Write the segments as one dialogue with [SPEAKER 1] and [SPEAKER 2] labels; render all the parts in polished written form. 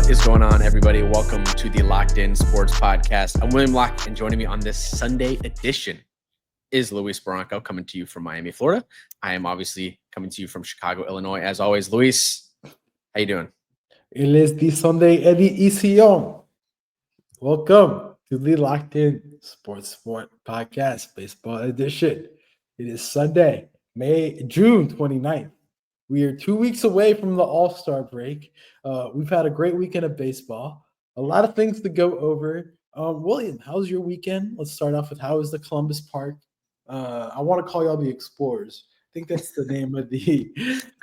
[SPEAKER 1] What is going on, everybody? Welcome to the Locked In Sports Podcast. I'm William Locke, and joining me on this Sunday edition is Luis Barranco, coming to you from Miami, Florida. I am obviously coming to you from Chicago, Illinois. As always, Luis, how you doing?
[SPEAKER 2] It is the Sunday edition. Welcome to the Locked In Sports Podcast, Baseball Edition. It is Sunday, June 29th. We are 2 weeks away from the All-Star break. We've had a great weekend of baseball. A lot of things to go over. William, how was your weekend? Let's start off with how was the Columbus Park? I want to call y'all the Explorers. I think that's the name of the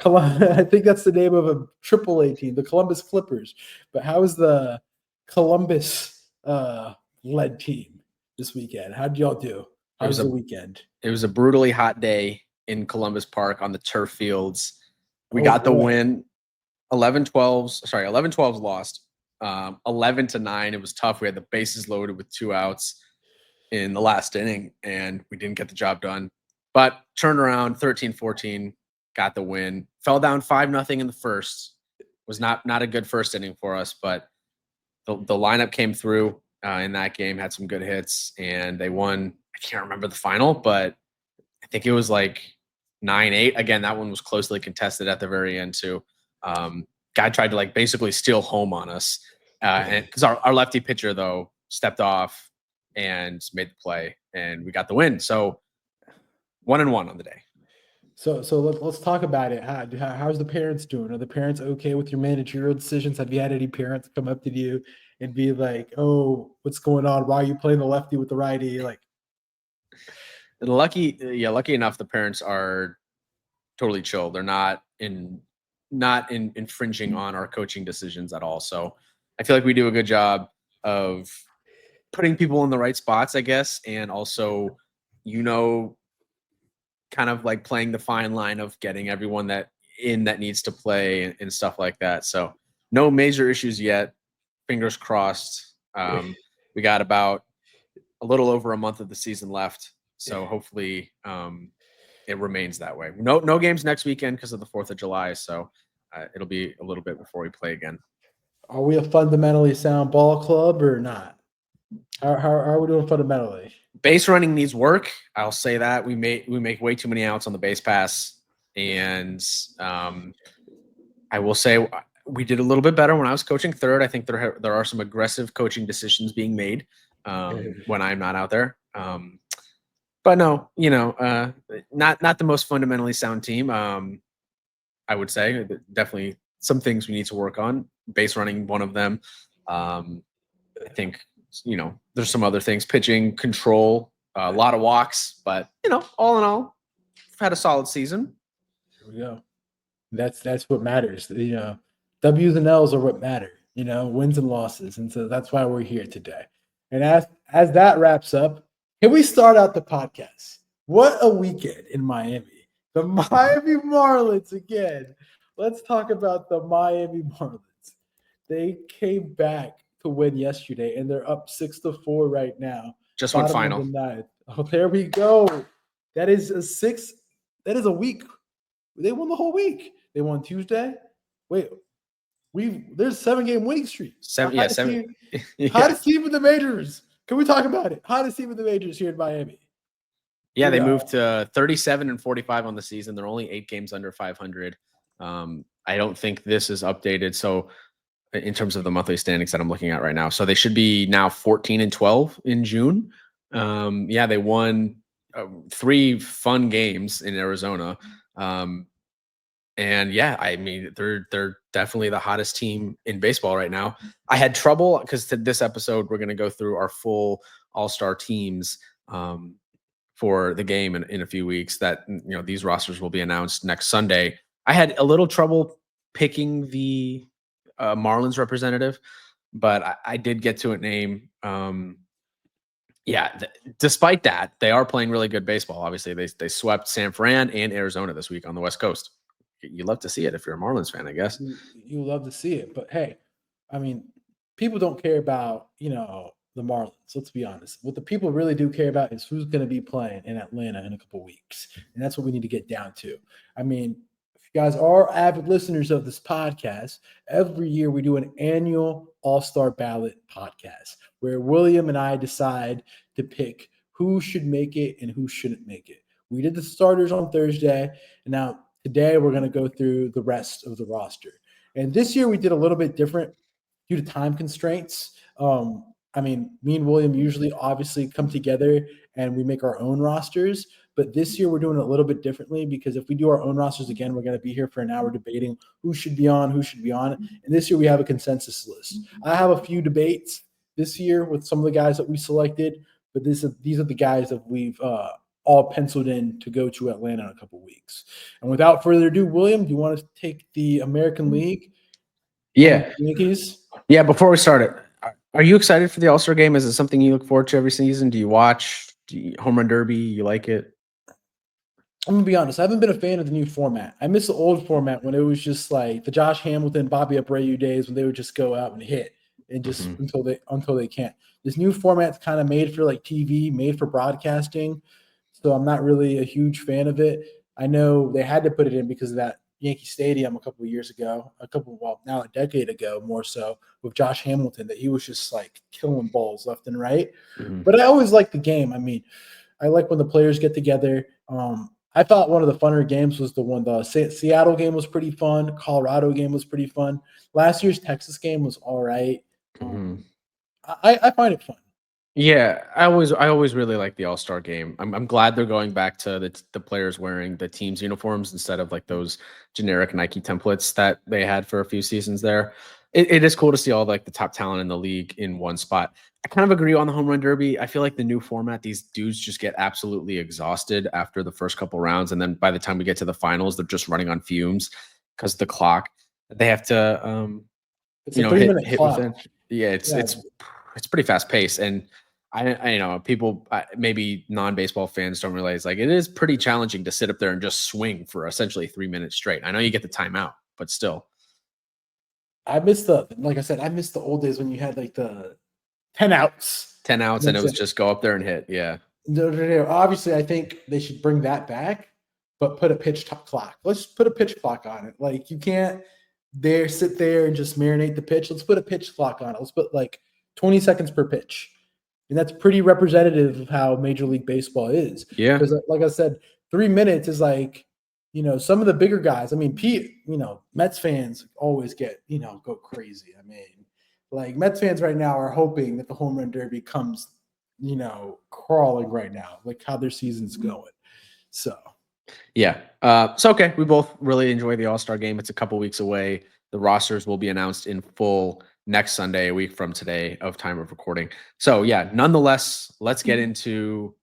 [SPEAKER 2] I think that's the name of a AAA team, the Columbus Clippers. But how was the Columbus led team this weekend? How did y'all do? How was the weekend?
[SPEAKER 1] It was a brutally hot day in Columbus Park on the turf fields. We got the win. 11-12s lost. 11-9. It was tough. We had the bases loaded with 2 outs in the last inning, and we didn't get the job done. But turned around 13-14, got the win. Fell down 5-0 in the first. Was not a good first inning for us, but the lineup came through in that game, had some good hits, and they won. I can't remember the final, but I think it was like 9-8. Again, that one was closely contested at the very end too. Guy tried to basically steal home on us, and because our lefty pitcher though stepped off and made the play, and we got the win. So 1-1 on the day.
[SPEAKER 2] So let's talk about it. How's the parents doing? Are the parents okay with your managerial decisions? Have you had any parents come up to you and be like, "Oh, what's going on? Why are you playing the lefty with the righty?"
[SPEAKER 1] Lucky enough, the parents are totally chill. They're not infringing on our coaching decisions at all. So I feel like we do a good job of putting people in the right spots, I guess, and also, kind of like playing the fine line of getting everyone that needs to play and stuff like that. So no major issues yet. Fingers crossed. We got about a little over a month of the season left. So hopefully it remains that way. No games next weekend because of the 4th of July. So it'll be a little bit before we play again.
[SPEAKER 2] Are we a fundamentally sound ball club or not? How are we doing fundamentally?
[SPEAKER 1] Base running needs work. I'll say that. We make way too many outs on the base pass. And I will say we did a little bit better when I was coaching third. I think there are some aggressive coaching decisions being made when I'm not out there. But no, not the most fundamentally sound team. I would say definitely some things we need to work on. Base running, one of them. I think there's some other things. Pitching, control, a lot of walks, but all in all, we've had a solid season.
[SPEAKER 2] Here we go. That's what matters. W's and L's are what matter. Wins and losses, and so that's why we're here today. And as that wraps up, can we start out the podcast? What a weekend in Miami. The Miami Marlins again. Let's talk about the Miami Marlins. They came back to win yesterday, and they're up 6-4 right now.
[SPEAKER 1] Just one final.
[SPEAKER 2] Oh, there we go. That is a week. They won the whole week. They won Tuesday. Wait, there's a 7-game winning streak.
[SPEAKER 1] Seven.
[SPEAKER 2] Hottest team in the majors. Can we talk about it? Hottest team in the majors here in Miami.
[SPEAKER 1] Yeah, they moved to 37-45 on the season. They're only 8 games under 500. I don't think this is updated. So in terms of the monthly standings that I'm looking at right now, so they should be now 14-12 in June. They won 3 fun games in Arizona. They're definitely the hottest team in baseball right now. I had trouble because to this episode, we're going to go through our full all-star teams for the game in a few weeks. That these rosters will be announced next Sunday. I had a little trouble picking the Marlins representative, but I did get to a name. Despite that, they are playing really good baseball. Obviously, they swept San Fran and Arizona this week on the West Coast. You love to see it if you're a Marlins fan, I guess.
[SPEAKER 2] You love to see it, but hey, I mean, people don't care about the Marlins. Let's be honest. What the people really do care about is who's going to be playing in Atlanta in a couple of weeks, and that's what we need to get down to. I mean, you guys are avid listeners of this podcast, every year we do an annual All-Star Ballot podcast where William and I decide to pick who should make it and who shouldn't make it. We did the starters on Thursday, and now today we're going to go through the rest of the roster. And this year we did a little bit different due to time constraints. Me and William usually obviously come together and we make our own rosters. But this year we're doing it a little bit differently because if we do our own rosters again, we're going to be here for an hour debating who should be on, who should be on. And this year we have a consensus list. I have a few debates this year with some of the guys that we selected, but these are the guys that we've all penciled in to go to Atlanta in a couple weeks. And without further ado, William, do you want to take the American League?
[SPEAKER 1] Yeah.
[SPEAKER 2] Yankees?
[SPEAKER 1] Yeah, before we start it, are you excited for the All-Star Game? Is it something you look forward to every season? Do you watch Home Run Derby? You like it?
[SPEAKER 2] I'm going to be honest. I haven't been a fan of the new format. I miss the old format when it was just like the Josh Hamilton, Bobby Abreu days when they would just go out and hit and just until they can't. This new format's kind of made for like TV, made for broadcasting. So I'm not really a huge fan of it. I know they had to put it in because of that Yankee Stadium a couple of years ago, now a decade ago more so, with Josh Hamilton, that he was just like killing balls left and right. But I always like the game. I mean, I like when the players get together. I thought one of the funner games was the Seattle game was pretty fun. Colorado game was pretty fun. Last year's Texas game was all right. I find it fun.
[SPEAKER 1] Yeah, I always really like the All-Star Game. I'm glad they're going back to the players wearing the team's uniforms instead of like those generic Nike templates that they had for a few seasons there. It is cool to see all like the top talent in the league in one spot. I kind of agree on the Home Run Derby. I feel like the new format, these dudes just get absolutely exhausted after the first couple rounds, and then by the time we get to the finals, they're just running on fumes because the clock they have to
[SPEAKER 2] it's a 3-minute
[SPEAKER 1] hit
[SPEAKER 2] clock.
[SPEAKER 1] within. Yeah, it's pretty fast paced, and I people maybe non-baseball fans don't realize like it is pretty challenging to sit up there and just swing for essentially 3 minutes straight. I know you get the timeout, but still.
[SPEAKER 2] I miss the old days when you had like the 10 outs.
[SPEAKER 1] 10 outs and it was just go up there and hit. Yeah.
[SPEAKER 2] Obviously, I think they should bring that back, but put a pitch clock. Let's put a pitch clock on it. Like you can't sit there and just marinate the pitch. Let's put a pitch clock on it. Let's put like 20 seconds per pitch. And that's pretty representative of how Major League Baseball is.
[SPEAKER 1] Yeah.
[SPEAKER 2] Because like I said, 3 minutes is like, some of the bigger guys. I mean, Mets fans always go crazy. I mean, like Mets fans right now are hoping that the Home Run Derby comes, crawling right now, like how their season's going. So,
[SPEAKER 1] yeah. Okay. We both really enjoy the All-Star Game. It's a couple weeks away. The rosters will be announced in full next Sunday, a week from today of time of recording. So yeah, nonetheless, let's get into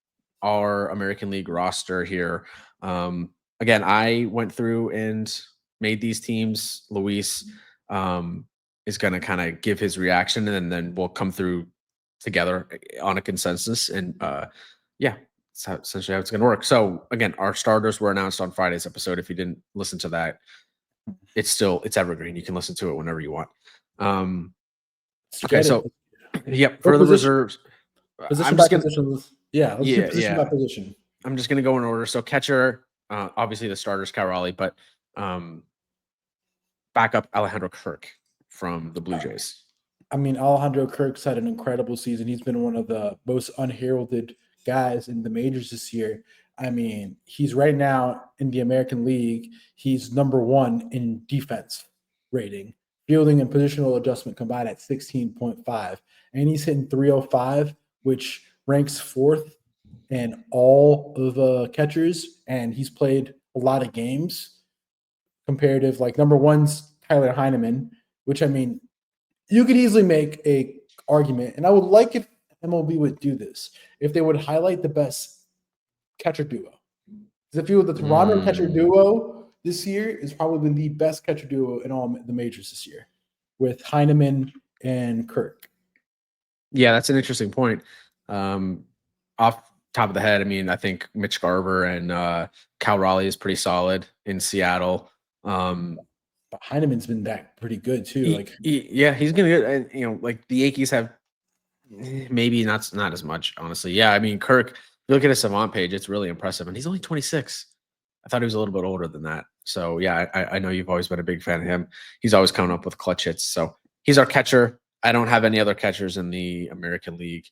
[SPEAKER 1] our American League roster here. Again, I went through and made these teams. Luis is going to kind of give his reaction, and then we'll come through together on a consensus. And that's essentially how it's going to work. So again, our starters were announced on Friday's episode. If you didn't listen to that, it's evergreen. You can listen to it whenever you want. Okay, so yep, for the reserves.
[SPEAKER 2] Position by position. Let's do position by position.
[SPEAKER 1] I'm just gonna go in order. So catcher, obviously the starters, Cal Raleigh, but backup Alejandro Kirk from the Blue Jays.
[SPEAKER 2] I mean, Alejandro Kirk's had an incredible season. He's been one of the most unheralded guys in the majors this year. I mean, he's right now in the American League. He's number 1 in defense rating. Fielding and positional adjustment combined at 16.5. And he's hitting 305, which ranks 4th in all of the catchers. And he's played a lot of games. Comparative, like number 1's Tyler Heineman, which, I mean, you could easily make a argument. And I would like if MLB would do this, if they would highlight the best catcher duo. Because I feel the Toronto catcher duo this year is probably the best catcher duo in all the majors this year, with Heineman and Kirk.
[SPEAKER 1] Yeah, that's an interesting point. Off top of the head, I mean, I think Mitch Garver and Cal Raleigh is pretty solid in Seattle.
[SPEAKER 2] But Heineman's been back pretty good too.
[SPEAKER 1] He's gonna get. And like the Yankees have maybe not as much, honestly. Yeah, I mean, Kirk. If you look at his Savant page, it's really impressive, and he's only 26. I thought he was a little bit older than that. So yeah, I know you've always been a big fan of him. He's always coming up with clutch hits. So he's our catcher. I don't have any other catchers in the American League.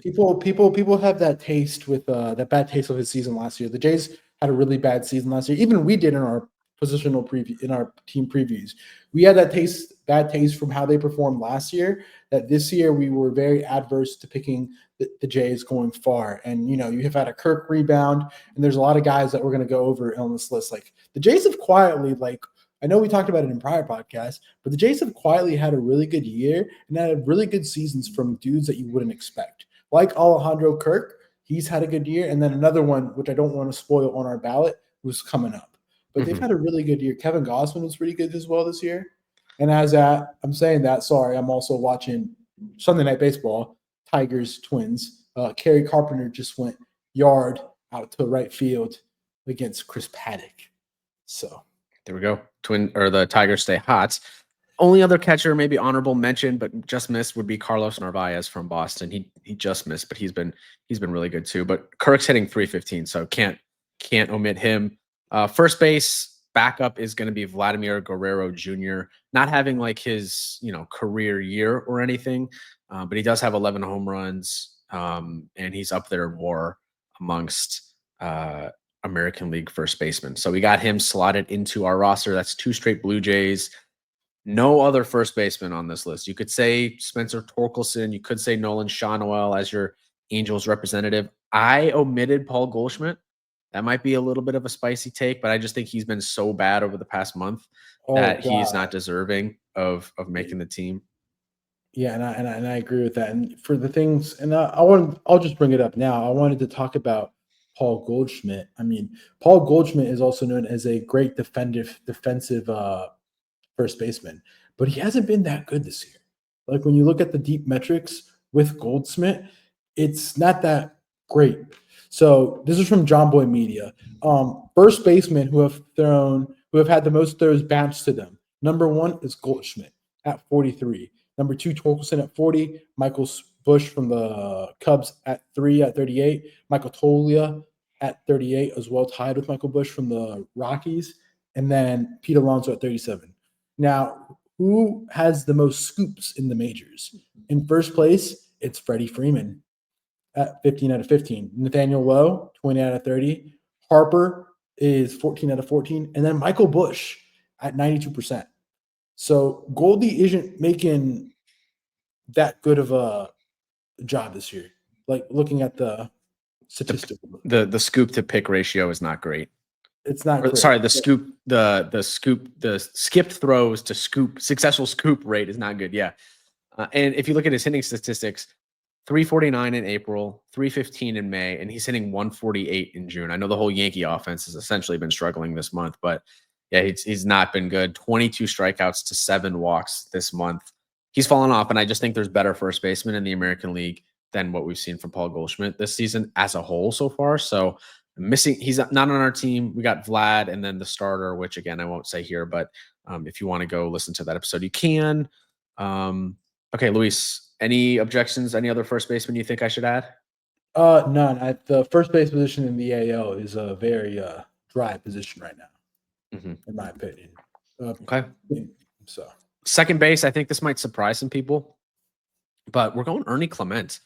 [SPEAKER 2] People have that taste with that bad taste of his season last year. The Jays had a really bad season last year. Even we did in our positional preview, in our team previews. We had that bad taste from how they performed last year. That this year we were very adverse to picking the Jays going far. And you have had a Kirk rebound, and there's a lot of guys that we're going to go over on this list. Like the Jays have quietly, I know we talked about it in prior podcasts, but the Jays have quietly had a really good year and had really good seasons from dudes that you wouldn't expect. Like Alejandro Kirk, he's had a good year. And then another one, which I don't want to spoil on our ballot, who's coming up. But they've had a really good year. Kevin Gausman was pretty good as well this year. And I'm saying that, sorry, I'm also watching Sunday Night Baseball, Tigers, Twins. Kerry Carpenter just went yard out to right field against Chris Paddock. So
[SPEAKER 1] there we go. The Tigers stay hot. Only other catcher, maybe honorable mention, but just missed, would be Carlos Narvaez from Boston. He just missed, but he's been really good too. But Kirk's hitting 315, so can't omit him. First base backup is going to be Vladimir Guerrero Jr. Not having like his career year or anything, but he does have 11 home runs, and he's up there in WAR amongst American League first baseman. So we got him slotted into our roster. That's 2 straight Blue Jays. No other first baseman on this list. You could say Spencer Torkelson. You could say Nolan Schanuel as your Angels representative. I omitted Paul Goldschmidt. That might be a little bit of a spicy take, but I just think he's been so bad over the past month that he's not deserving of making the team.
[SPEAKER 2] Yeah, and I agree with that. And for the things, and I'll just bring it up now. I wanted to talk about Paul Goldschmidt. I mean, Paul Goldschmidt is also known as a great defensive first baseman, but he hasn't been that good this year. Like when you look at the deep metrics with Goldschmidt, it's not that great. So this is from John Boy Media. First basemen who have had the most throws bounced to them. Number 1 is Goldschmidt at 43. Number 2, Torkelson at 40. Michael Busch from the Cubs at 38. Michael Toglia at 38 as well, tied with Michael Busch from the Rockies. And then Pete Alonso at 37. Now, who has the most scoops in the majors? In first place, it's Freddie Freeman at 15 out of 15. Nathaniel Lowe, 20 out of 30. Harper is 14 out of 14. And then Michael Busch at 92%. So Goldie isn't making that good of a job this year. Like looking at the statistics.
[SPEAKER 1] The scoop to pick ratio is not great.
[SPEAKER 2] It's not great.
[SPEAKER 1] Sorry, the skipped throws to successful scoop rate is not good. Yeah. And if you look at his hitting statistics, 349 in April, 315 in May, and he's hitting 148 in June. I know the whole Yankee offense has essentially been struggling this month, but yeah, he's not been good. 22 strikeouts to 7 walks this month. He's fallen off, and I just think there's better first basemen in the American League than what we've seen from Paul Goldschmidt this season as a whole so far. So he's not on our team. We got Vlad and then the starter, which again, I won't say here, but if you want to go listen to that episode, you can. Okay, Luis, any objections? Any other first baseman you think I should add?
[SPEAKER 2] None. The first base position in the AL is a very dry position right now, in my opinion.
[SPEAKER 1] Okay.
[SPEAKER 2] So
[SPEAKER 1] second base, I think this might surprise some people, but we're going Ernie Clement.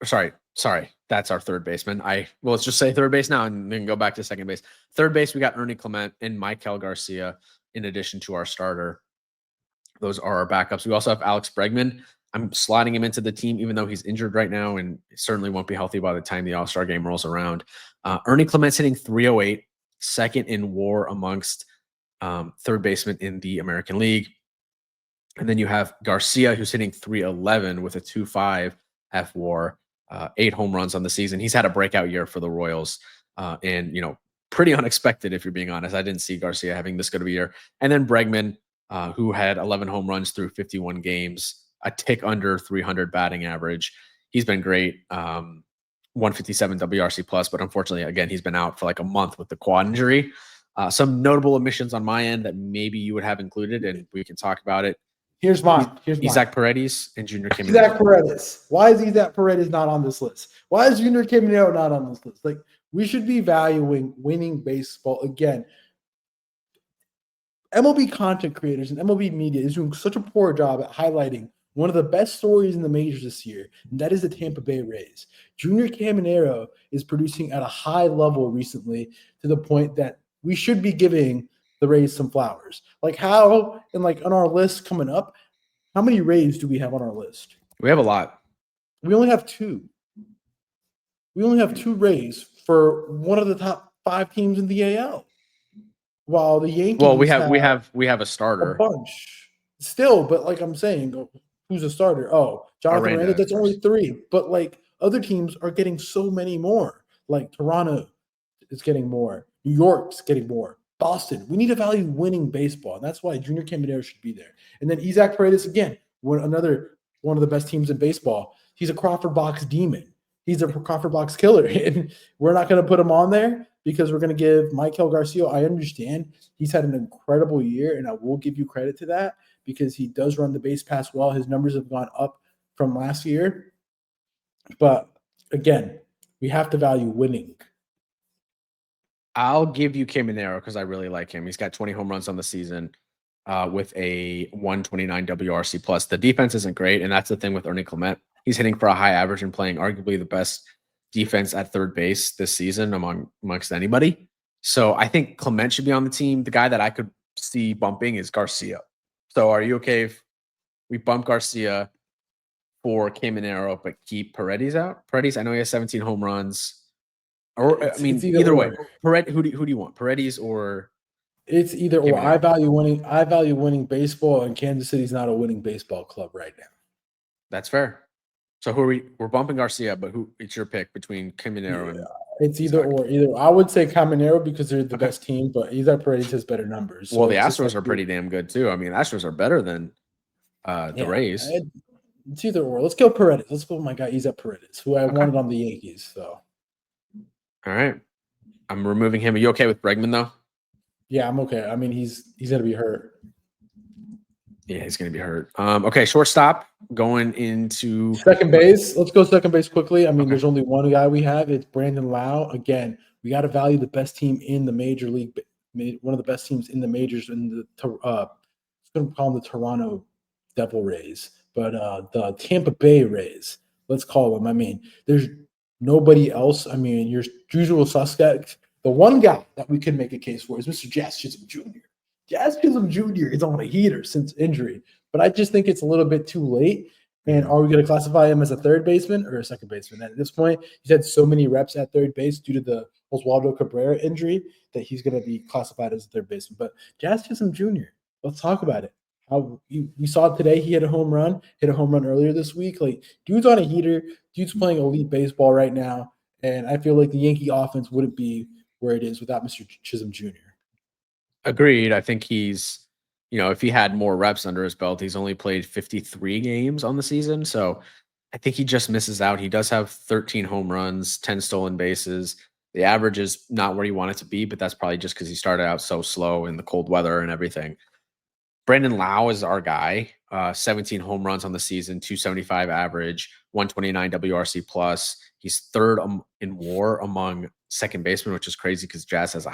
[SPEAKER 1] Sorry, that's our third baseman. Let's just say third base now and then go back to second base. Third base, we got Ernie Clement and Maikel Garcia in addition to our starter. Those are our backups. We also have Alex Bregman. I'm sliding him into the team, even though he's injured right now and certainly won't be healthy by the time the All-Star game rolls around. Ernie Clement's hitting 308, second in WAR amongst third baseman in the American League. And then you have Garcia, who's hitting 311 with a 2.5 FWAR, 8 home runs on the season. He's had a breakout year for the Royals, and pretty unexpected if you're being honest. I didn't see Garcia having this good of a year. And then Bregman, who had 11 home runs through 51 games, a tick under 300 batting average. He's been great. 157 WRC plus, but unfortunately, again, he's been out for like a month with the quad injury. Some notable omissions on my end that maybe you would have included, and we can talk about it.
[SPEAKER 2] Here's mine.
[SPEAKER 1] Isaac Paredes and Junior Caminero.
[SPEAKER 2] Isaac Paredes. Why is Isaac Paredes not on this list? Why is Junior Caminero not on this list? Like, We should be valuing winning baseball again. MLB content creators and MLB media is doing such a poor job at highlighting one of the best stories in the majors this year, and that is the Tampa Bay Rays. Junior Caminero is producing at a high level recently to the point that we should be giving the Rays some flowers. Like how, and like on our list coming up, how many Rays do we have on our list?
[SPEAKER 1] We have a lot.
[SPEAKER 2] We only have 2. We only have 2 Rays for one of the top 5 teams in the AL. While the Yankees,
[SPEAKER 1] well, we have a starter,
[SPEAKER 2] a bunch still, but like I'm saying, who's a starter? Oh, Jonathan Aranda. That's only 3, but like other teams are getting so many more. Like Toronto is getting more, New York's getting more, Boston. We need to value winning baseball, and that's why Junior Caminero should be there. And then Isaac Paredes again, one of the best teams in baseball. He's a Crawford box demon. He's a Crawford box killer, and we're not going to put him on there because we're going to give Michael Garcia. I understand he's had an incredible year, and I will give you credit to that because he does run the base pass well. His numbers have gone up from last year. But again, we have to value winning.
[SPEAKER 1] I'll give you Caminero because I really like him. He's got 20 home runs on the season with a 129 WRC plus. The defense isn't great, and that's the thing with Ernie Clement. He's hitting for a high average and playing arguably the best defense at third base this season amongst anybody. So I think Clement should be on the team. The guy that I could see bumping is Garcia. So are you okay if we bump Garcia for Caminero but keep Paredes out? Paredes, I know he has 17 home runs. Or I mean, either way. Paredes, who do you want? Paredes or
[SPEAKER 2] it's either Caminero. Or. I value winning baseball, and Kansas City's not a winning baseball club right now.
[SPEAKER 1] That's fair. So we're bumping Garcia, but it's your pick between Caminero and
[SPEAKER 2] it's either or. Either I would say Caminero because they're the best team, but Isaac Paredes has better numbers.
[SPEAKER 1] So well, the Astros are pretty damn good too. I mean, Astros are better than the Rays.
[SPEAKER 2] It's either or. Let's go Paredes. Let's go with my guy Isaac Paredes, who I wanted on the Yankees. So
[SPEAKER 1] all right. I'm removing him. Are you okay with Bregman though?
[SPEAKER 2] Yeah, I'm okay. I mean, he's gonna be hurt.
[SPEAKER 1] Yeah, he's going to be hurt. Okay, shortstop going into
[SPEAKER 2] second base. Let's go second base quickly. I mean, There's only one guy we have. It's Brandon Lau. Again, we got to value the best team in the major league. One of the best teams in the majors in the going to call them the Toronto Devil Rays, but the Tampa Bay Rays. Let's call them. I mean, there's nobody else. I mean, your usual suspects. The one guy that we could make a case for is Mr. Jazz Chisholm Jr. Jazz Chisholm Jr. is on a heater since injury, but I just think it's a little bit too late. And are we going to classify him as a third baseman or a second baseman? And at this point, he's had so many reps at third base due to the Oswaldo Cabrera injury that he's going to be classified as a third baseman. But Jazz Chisholm Jr., let's talk about it. How we saw today, he hit a home run earlier this week. Like, dude's on a heater. Dude's playing elite baseball right now. And I feel like the Yankee offense wouldn't be where it is without Mr. Chisholm Jr.
[SPEAKER 1] Agreed. I think he's, if he had more reps under his belt, he's only played 53 games on the season. So I think he just misses out. He does have 13 home runs, 10 stolen bases. The average is not where you want it to be, but that's probably just because he started out so slow in the cold weather and everything. Brandon Lau is our guy. 17 home runs on the season, 275 average, 129 WRC plus. He's third in WAR among second basemen, which is crazy because Jazz has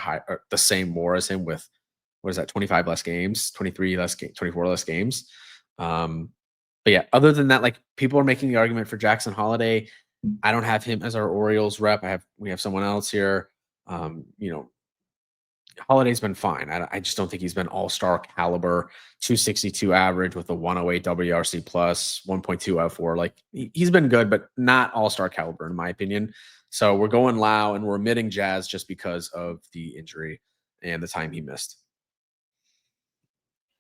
[SPEAKER 1] the same WAR as him with 25 less games, 23 less, 24 less games. But yeah, other than that, like people are making the argument for Jackson Holiday. I don't have him as our Orioles rep. We have someone else here. Holiday's been fine. I just don't think he's been all-star caliber. 262 average with a 108 WRC plus, 1.2 F4. Like he's been good, but not all-star caliber in my opinion. So we're going Lau and we're omitting Jazz just because of the injury and the time he missed.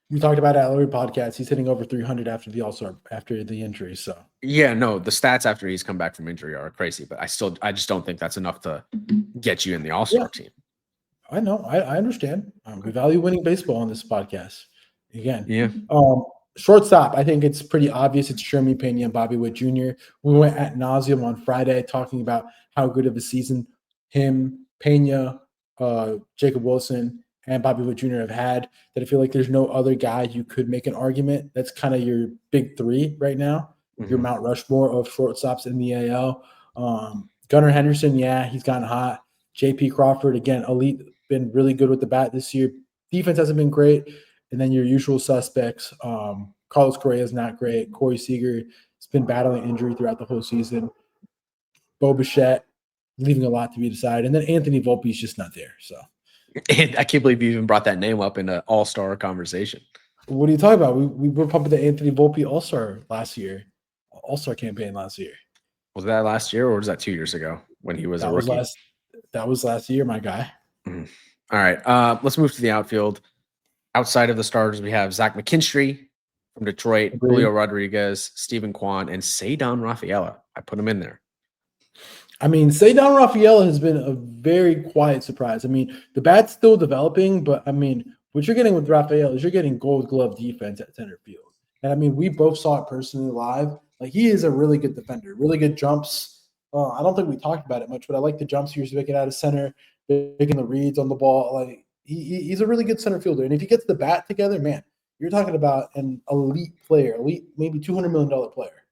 [SPEAKER 2] We talked about it at every podcast. He's hitting over 300 after the injury. So
[SPEAKER 1] yeah, no, the stats after he's come back from injury are crazy, but I just don't think that's enough to get you in the all-star team.
[SPEAKER 2] I know. I understand. We value winning baseball on this podcast. Again,
[SPEAKER 1] yeah.
[SPEAKER 2] Shortstop, I think it's pretty obvious. It's Jeremy Pena and Bobby Witt Jr. We went ad nauseum on Friday talking about how good of a season him, Pena, Jacob Wilson, and Bobby Witt Jr. have had. That I feel like there's no other guy you could make an argument. That's kind of your big three right now. Your Mount Rushmore of shortstops in the AL. Gunnar Henderson, yeah, he's gotten hot. JP Crawford, again, elite, been really good with the bat this year. Defense hasn't been great. And then your usual suspects. Carlos Correa is not great. Corey Seager has been battling injury throughout the whole season. Bo Bichette leaving a lot to be decided. And then Anthony Volpe's just not there. So
[SPEAKER 1] And I can't believe you even brought that name up in an all-star conversation.
[SPEAKER 2] what are you talking about? We were pumping the Anthony Volpe All-Star campaign last year.
[SPEAKER 1] Was that last year or was that 2 years ago when he was a rookie?
[SPEAKER 2] That was last year, my guy.
[SPEAKER 1] Mm-hmm. All right. Let's move to the outfield. Outside of the starters, we have Zach McKinstry from Detroit, Julio Rodriguez, Steven Kwan, and Ceddanne Rafaela. I put him in there.
[SPEAKER 2] I mean, Ceddanne Rafaela has been a very quiet surprise. I mean, the bat's still developing, but I mean, what you're getting with Rafaela is you're getting gold glove defense at center field. And I mean, we both saw it personally live. Like, he is a really good defender, really good jumps. I don't think we talked about it much, but I like the jumps he was making out of center, making the reads on the ball. Like, he's a really good center fielder. And if he gets the bat together, man, you're talking about an elite player, maybe $200 million player.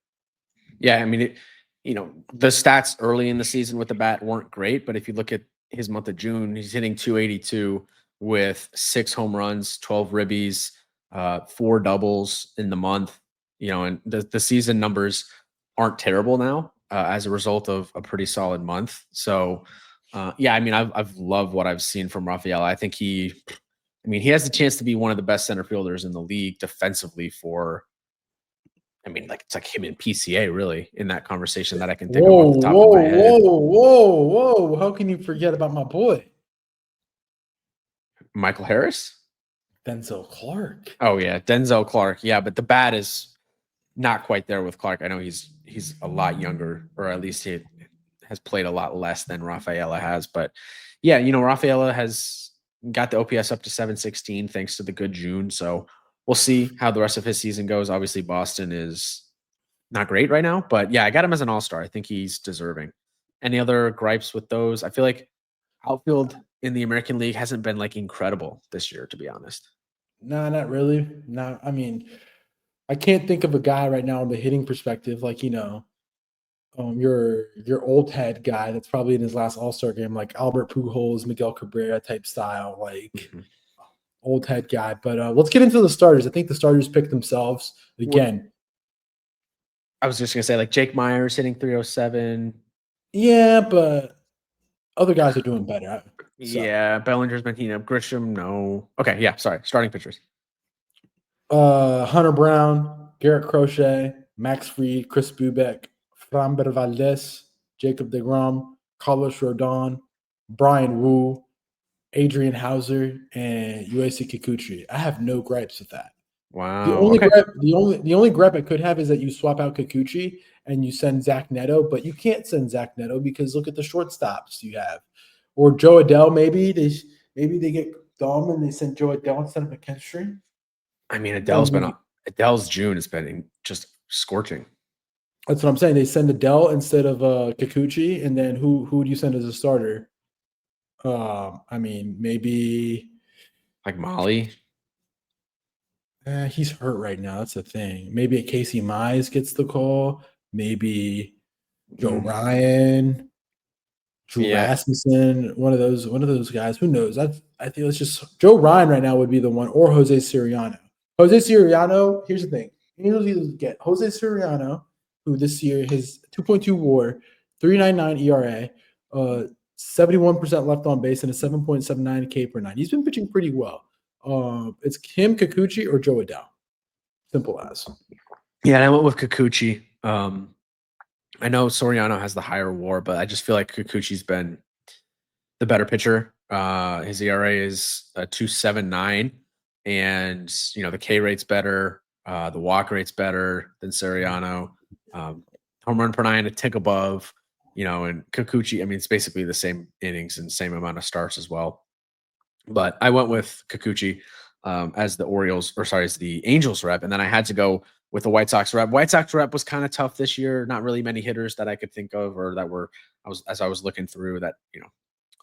[SPEAKER 1] Yeah, I mean, the stats early in the season with the bat weren't great, but if you look at his month of June, he's hitting 282 with 6 home runs, 12 ribbies, 4 doubles in the month. And the season numbers aren't terrible now as a result of a pretty solid month. So, yeah, I mean, I've loved what I've seen from Rafael. I think he has the chance to be one of the best center fielders in the league defensively for. I mean, like, it's like him and PCA really in that conversation that I can think of off the top of my head.
[SPEAKER 2] Whoa. How can you forget about my boy?
[SPEAKER 1] Michael Harris?
[SPEAKER 2] Denzel Clark.
[SPEAKER 1] Oh, yeah. Denzel Clark. Yeah, but the bat is not quite there with Clark. I know he's a lot younger, or at least he has played a lot less than Rafaela has. But, yeah, Rafaela has got the OPS up to 716 thanks to the good June. So we'll see how the rest of his season goes. Obviously, Boston is not great right now. But, yeah, I got him as an all-star. I think he's deserving. Any other gripes with those? I feel like outfield in the American League hasn't been, like, incredible this year, to be honest.
[SPEAKER 2] No, not really. No, I mean, I can't think of a guy right now in the hitting perspective, like, your old head guy that's probably in his last All-Star game, like Albert Pujols, Miguel Cabrera type style, like old head guy. But let's get into the starters. I think the starters pick themselves again.
[SPEAKER 1] I was just gonna say, like, Jake Myers hitting 307.
[SPEAKER 2] Yeah, but other guys are doing better.
[SPEAKER 1] So. Yeah, Bellinger's been heating up. Grisham, no. Okay, yeah, sorry. Starting pitchers.
[SPEAKER 2] Hunter Brown, Garrett Crochet, Max Fried, Chris Bubeck, Framber Valdez, Jacob deGrom, Carlos Rodon, Brian Wu, Adrian Hauser, and Yoesi Kikuchi. I have no gripes with that.
[SPEAKER 1] Wow.
[SPEAKER 2] The only gripe I could have is that you swap out Kikuchi and you send Zach Neto, but you can't send Zach Neto because look at the shortstops you have. Or Joe Adele, maybe they get dumb and they send Joe Adele instead of McKinstry.
[SPEAKER 1] I mean, Adele's June has been just scorching.
[SPEAKER 2] That's what I'm saying. They send Adele instead of Kikuchi, and then who do you send as a starter? I mean, maybe
[SPEAKER 1] like Molly.
[SPEAKER 2] He's hurt right now. That's the thing. Maybe Casey Mize gets the call. Maybe Joe Ryan, Drew Rasmussen, one of those guys. Who knows? I think it's just Joe Ryan right now would be the one, or Jose Siriano. Jose Siriano. Here's the thing: Angels either get Jose Siriano, who this year his 2.2 WAR, 3.99 ERA, 71% left on base, and a 7.79 K per 9. He's been pitching pretty well. It's him, Kikuchi, or Joe Adele. Simple as.
[SPEAKER 1] Yeah, and I went with Kikuchi. I know Soriano has the higher WAR, but I just feel like Kikuchi's been the better pitcher. His ERA is a 2.79, and the K rate's better. The walk rate's better than Soriano. Home run per 9 a tick above. And Kikuchi, I mean, it's basically the same innings and same amount of starts as well. But I went with Kikuchi as the Angels rep, and then I had to go with the White Sox rep. White Sox rep was kind of tough this year. Not really many hitters that I could think of, or that I was looking through that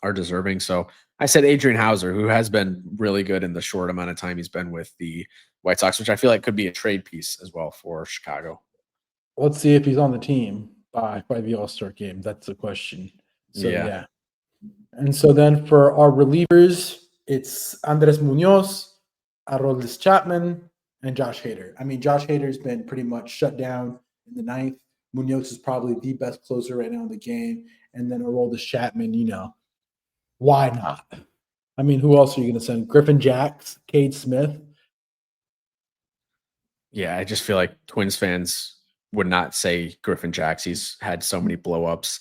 [SPEAKER 1] are deserving. So I said Adrian Hauser, who has been really good in the short amount of time he's been with the White Sox, which I feel like could be a trade piece as well for Chicago.
[SPEAKER 2] Let's see if he's on the team by the All-Star game. That's the question. So yeah. And so then for our relievers, it's Andres Munoz, Aroldis Chapman, and Josh Hader. I mean, Josh Hader's been pretty much shut down in the ninth. Munoz is probably the best closer right now in the game. And then Aroldis Chapman, why not? I mean, who else are you going to send? Griffin Jacks, Cade Smith.
[SPEAKER 1] Yeah, I just feel like Twins fans would not say Griffin Jacks. He's had so many blow-ups.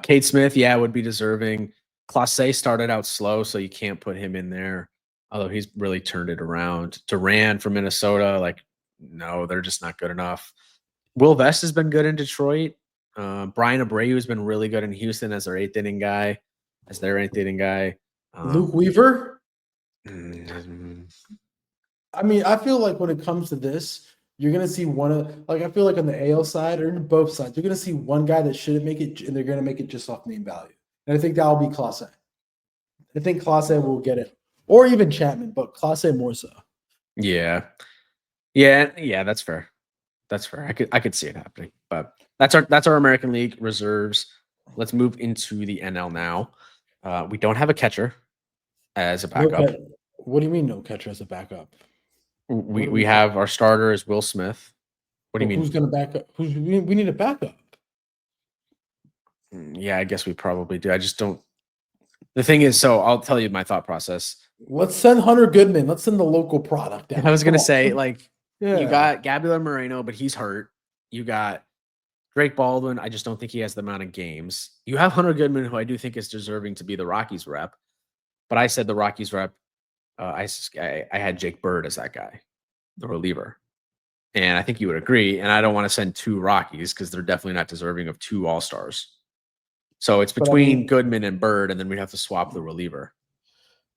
[SPEAKER 1] Cade Smith, would be deserving. Clase started out slow, so you can't put him in there, although he's really turned it around. Duran from Minnesota, no, they're just not good enough. Will Vest has been good in Detroit. Brian Abreu has been really good in Houston as their eighth inning guy.
[SPEAKER 2] Luke Weaver?
[SPEAKER 1] Mm,
[SPEAKER 2] I mean, I feel like when it comes to this, you're going to see I feel like on the AL side or in both sides, you're going to see one guy that shouldn't make it, and they're going to make it just off name value. And I think that will be Clase. I think Clase will get it. Or even Chapman, but Clase more so.
[SPEAKER 1] Yeah, that's fair. That's fair. I could see it happening. But that's our American League reserves. Let's move into the NL now. We don't have a catcher as a backup.
[SPEAKER 2] What do you mean no catcher as a backup?
[SPEAKER 1] We have our starter is Will Smith. What do you mean?
[SPEAKER 2] Who's going to back up? We need a backup.
[SPEAKER 1] Yeah, I guess we probably do. I just don't. The thing is, so I'll tell you my thought process.
[SPEAKER 2] Let's send Hunter Goodman. Let's send the local product down.
[SPEAKER 1] I was going to say, you got Gabriel Moreno, but he's hurt. You got Drake Baldwin. I just don't think he has the amount of games. You have Hunter Goodman, who I do think is deserving to be the Rockies rep. But I said the Rockies rep. I had Jake Bird as that guy, the reliever. And I think you would agree. And I don't want to send two Rockies because they're definitely not deserving of two All-Stars. So it's between Goodman and Bird, and then we'd have to swap the reliever.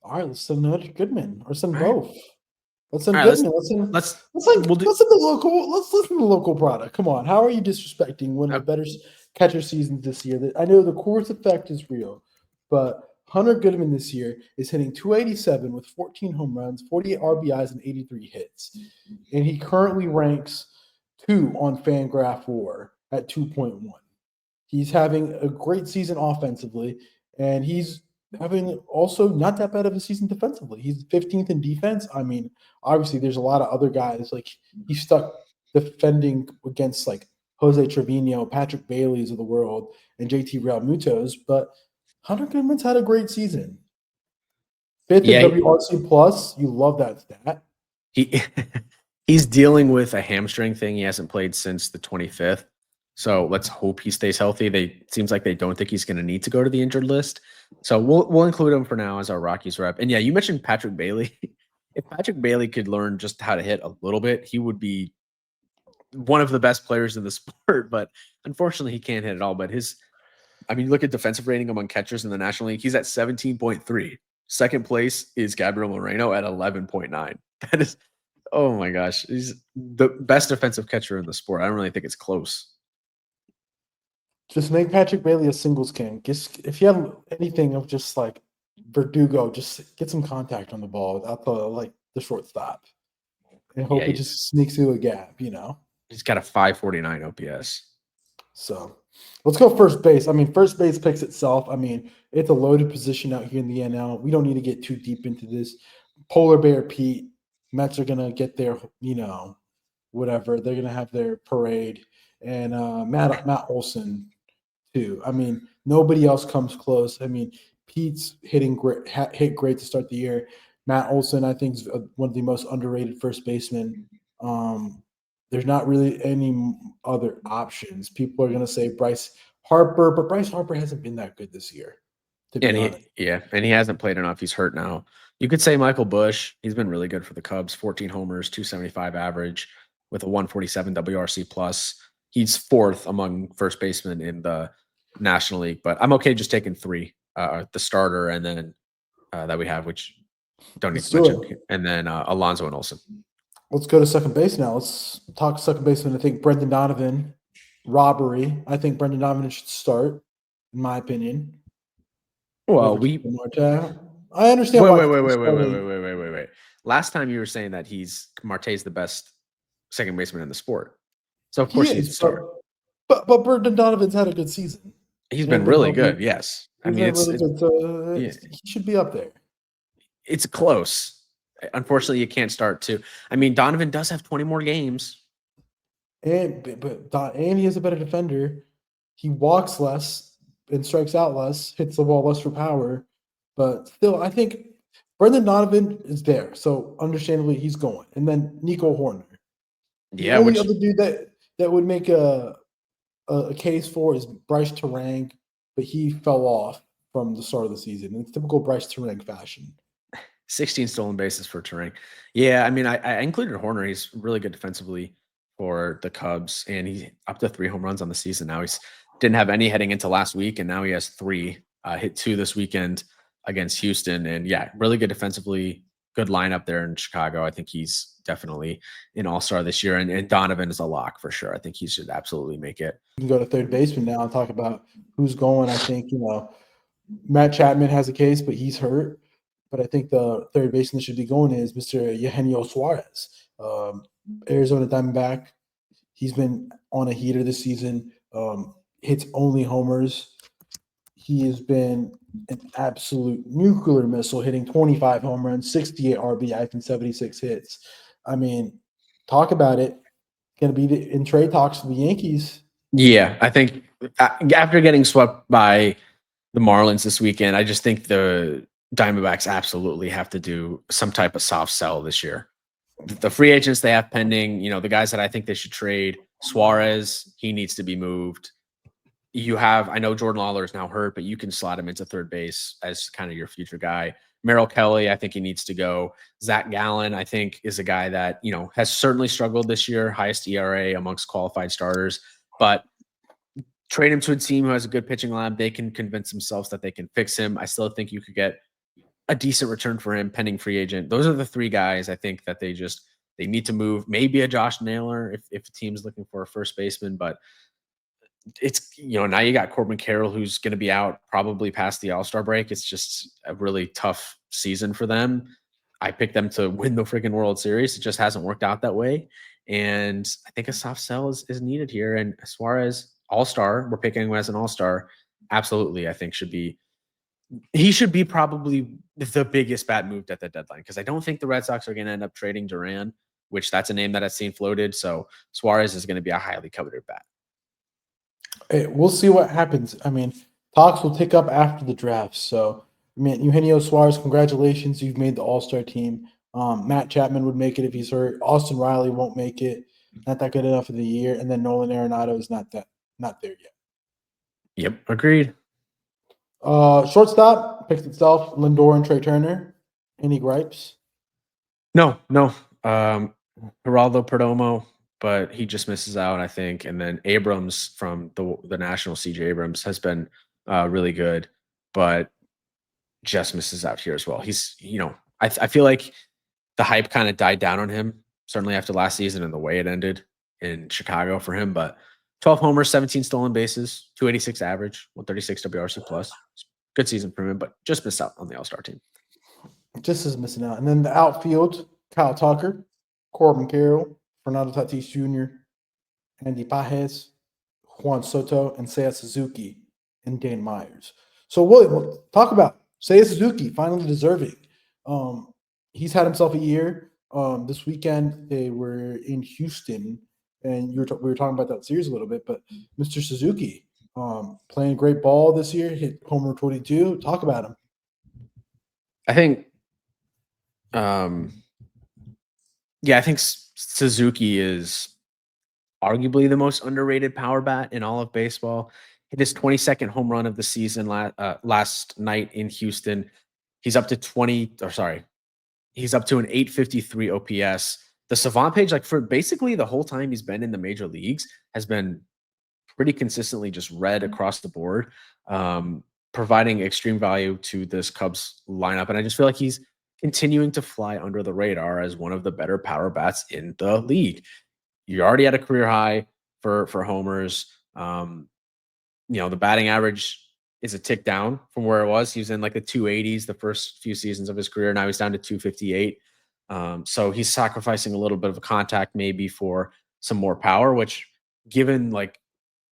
[SPEAKER 2] All right, let's send another Goodman or send both. Let's send
[SPEAKER 1] Goodman.
[SPEAKER 2] Let's send the local product. Come on, how are you disrespecting one of the better catcher seasons this year? I know the course effect is real, but Hunter Goodman this year is hitting 287 with 14 home runs, 48 RBIs, and 83 hits, and he currently ranks 2 on FanGraph WAR at 2.1. He's having a great season offensively, and he's having also not that bad of a season defensively. He's 15th in defense. I mean, obviously, there's a lot of other guys. He's stuck defending against Jose Trevino, Patrick Bailey's of the world, and JT Realmuto's, but Hunter Goodman's had a great season. 5th in WRC plus. You love that stat.
[SPEAKER 1] He's dealing with a hamstring thing. He hasn't played since the 25th. So let's hope he stays healthy. It seems like they don't think he's going to need to go to the injured list. So we'll include him for now as our Rockies rep. And yeah, you mentioned Patrick Bailey. If Patrick Bailey could learn just how to hit a little bit, he would be one of the best players in the sport. But unfortunately, he can't hit at all. But look at defensive rating among catchers in the National League. He's at 17.3. Second place is Gabriel Moreno at 11.9. That is, oh my gosh, he's the best defensive catcher in the sport. I don't really think it's close.
[SPEAKER 2] Just make Patrick Bailey a singles king. If you have anything of just Verdugo, just get some contact on the ball without the shortstop, and hope it just sneaks through a gap.
[SPEAKER 1] He's got a 549 OPS.
[SPEAKER 2] So let's go first base. First base picks itself. It's a loaded position out here in the NL. We don't need to get too deep into this. Polar Bear Pete, Mets are gonna get their, whatever. They're gonna have their parade, and Matt Olson too. Nobody else comes close. Pete's hitting great, hit great to start the year. Matt Olson, I think, is one of the most underrated first basemen. There's not really any other options. People are going to say Bryce Harper, but Bryce Harper hasn't been that good this year.
[SPEAKER 1] And he hasn't played enough. He's hurt now. You could say Michael Busch. He's been really good for the Cubs. 14 homers, 275 average with a 147 WRC plus. He's 4th among first basemen in the National League, but I'm okay just taking 3, the starter, and then that we have, which don't need to mention, and then Alonso and Olsen.
[SPEAKER 2] Let's go to second base now. Let's talk second baseman. I think Brendan Donovan, robbery. I think Brendan Donovan should start, in my opinion.
[SPEAKER 1] Well,
[SPEAKER 2] I understand.
[SPEAKER 1] Wait. Last time you were saying that Marte's the best second baseman in the sport. So of course he's start.
[SPEAKER 2] But Brendan Donovan's had a good season.
[SPEAKER 1] He's been really good, yes. I
[SPEAKER 2] He's
[SPEAKER 1] mean,
[SPEAKER 2] a really good.
[SPEAKER 1] yeah,
[SPEAKER 2] He should be up there.
[SPEAKER 1] it's close. Unfortunately, you can't start two. I mean, Donovan does have 20 more games.
[SPEAKER 2] And he is a better defender. He walks less and strikes out less, hits the ball less for power. But still, I think Brendan Donovan is there. So understandably, he's going. And then Nico Horner. The
[SPEAKER 1] Yeah,
[SPEAKER 2] only
[SPEAKER 1] which
[SPEAKER 2] other dude that would make a case for is Bryce Terang, but he fell off from the start of the season in typical Bryce Terang fashion.
[SPEAKER 1] 16 stolen bases for Turing. Yeah, I mean, I included Horner. He's really good defensively for the Cubs, and he's up to 3 home runs on the season now. He's didn't have any heading into last week, and now he has 3. Hit 2 this weekend against Houston, and yeah, really good defensively. Good lineup there in Chicago. I think he's definitely an all-star this year, and Donovan is a lock for sure. I think he should absolutely make it.
[SPEAKER 2] We can go to third baseman now and talk about who's going. I think, Matt Chapman has a case, but he's hurt. But I think the third baseman that should be going is Mr. Eugenio Suarez, Arizona Diamondback. He's been on a heater this season, hits only homers. He has been an absolute nuclear missile, hitting 25 home runs, 68 RBI, and 76 hits. I mean, talk about it. Going to be in trade talks for the Yankees.
[SPEAKER 1] Yeah, I think after getting swept by the Marlins this weekend, I just think the Diamondbacks absolutely have to do some type of soft sell this year. The free agents they have pending, the guys that I think they should trade, Suarez, he needs to be moved. I know Jordan Lawler is now hurt, but you can slot him into third base as kind of your future guy. Merrill Kelly, I think he needs to go. Zach Gallen, I think, is a guy that, has certainly struggled this year, highest ERA amongst qualified starters, but trade him to a team who has a good pitching lab. They can convince themselves that they can fix him. I still think you could get a decent return for him pending free agent. Those are the 3 guys I think that they need to move. Maybe a Josh Naylor if a team's looking for a first baseman, but it's, now you got Corbin Carroll, who's going to be out probably past the All-Star break. It's just a really tough season for them. I picked them to win the freaking World Series. It just hasn't worked out that way. And I think a soft sell is needed here. And as far as All-Star, we're picking him as an All-Star. Absolutely, I think he should be probably the biggest bat moved at the deadline, because I don't think the Red Sox are going to end up trading Duran, which that's a name that I've seen floated. So Suarez is going to be a highly coveted bat.
[SPEAKER 2] Hey, we'll see what happens. I mean, talks will pick up after the draft. So, Eugenio Suarez, congratulations. You've made the All-Star team. Matt Chapman would make it if he's hurt. Austin Riley won't make it. Not that good enough for the year. And then Nolan Arenado is not there yet.
[SPEAKER 1] Yep, agreed.
[SPEAKER 2] Shortstop picked itself, Lindor and Trey Turner. Any gripes?
[SPEAKER 1] No. Geraldo Perdomo, but he just misses out, I think. And then Abrams from the National, CJ Abrams, has been really good, but just misses out here as well. He's, I feel like the hype kind of died down on him, certainly after last season and the way it ended in Chicago for him. But 12 homers, 17 stolen bases, 286 average, 136 WRC plus. Good season for him, but just missed out on the All-Star team.
[SPEAKER 2] Just is missing out. And then the outfield, Kyle Tucker, Corbin Carroll, Fernando Tatis Jr., Andy Pajes, Juan Soto, and Seiya Suzuki, and Dan Myers. So, William, talk about Seiya Suzuki, finally deserving. He's had himself a year. This weekend, they were in Houston, and we were talking about that series a little bit, but Mr. Suzuki playing great ball this year, hit homer 22. Talk about him.
[SPEAKER 1] I think I think Suzuki is arguably the most underrated power bat in all of baseball. Hit his 22nd home run of the season last night in Houston. He's up to he's up to an 853 OPS. The Savant page, like for basically the whole time he's been in the major leagues, has been pretty consistently just red across the board, providing extreme value to this Cubs lineup. And I just feel like he's continuing to fly under the radar as one of the better power bats in the league. You're already at a career high for homers. The batting average is a tick down from where it was. He was in like the 280s the first few seasons of his career. Now he's down to 258. So he's sacrificing a little bit of a contact maybe for some more power, which given like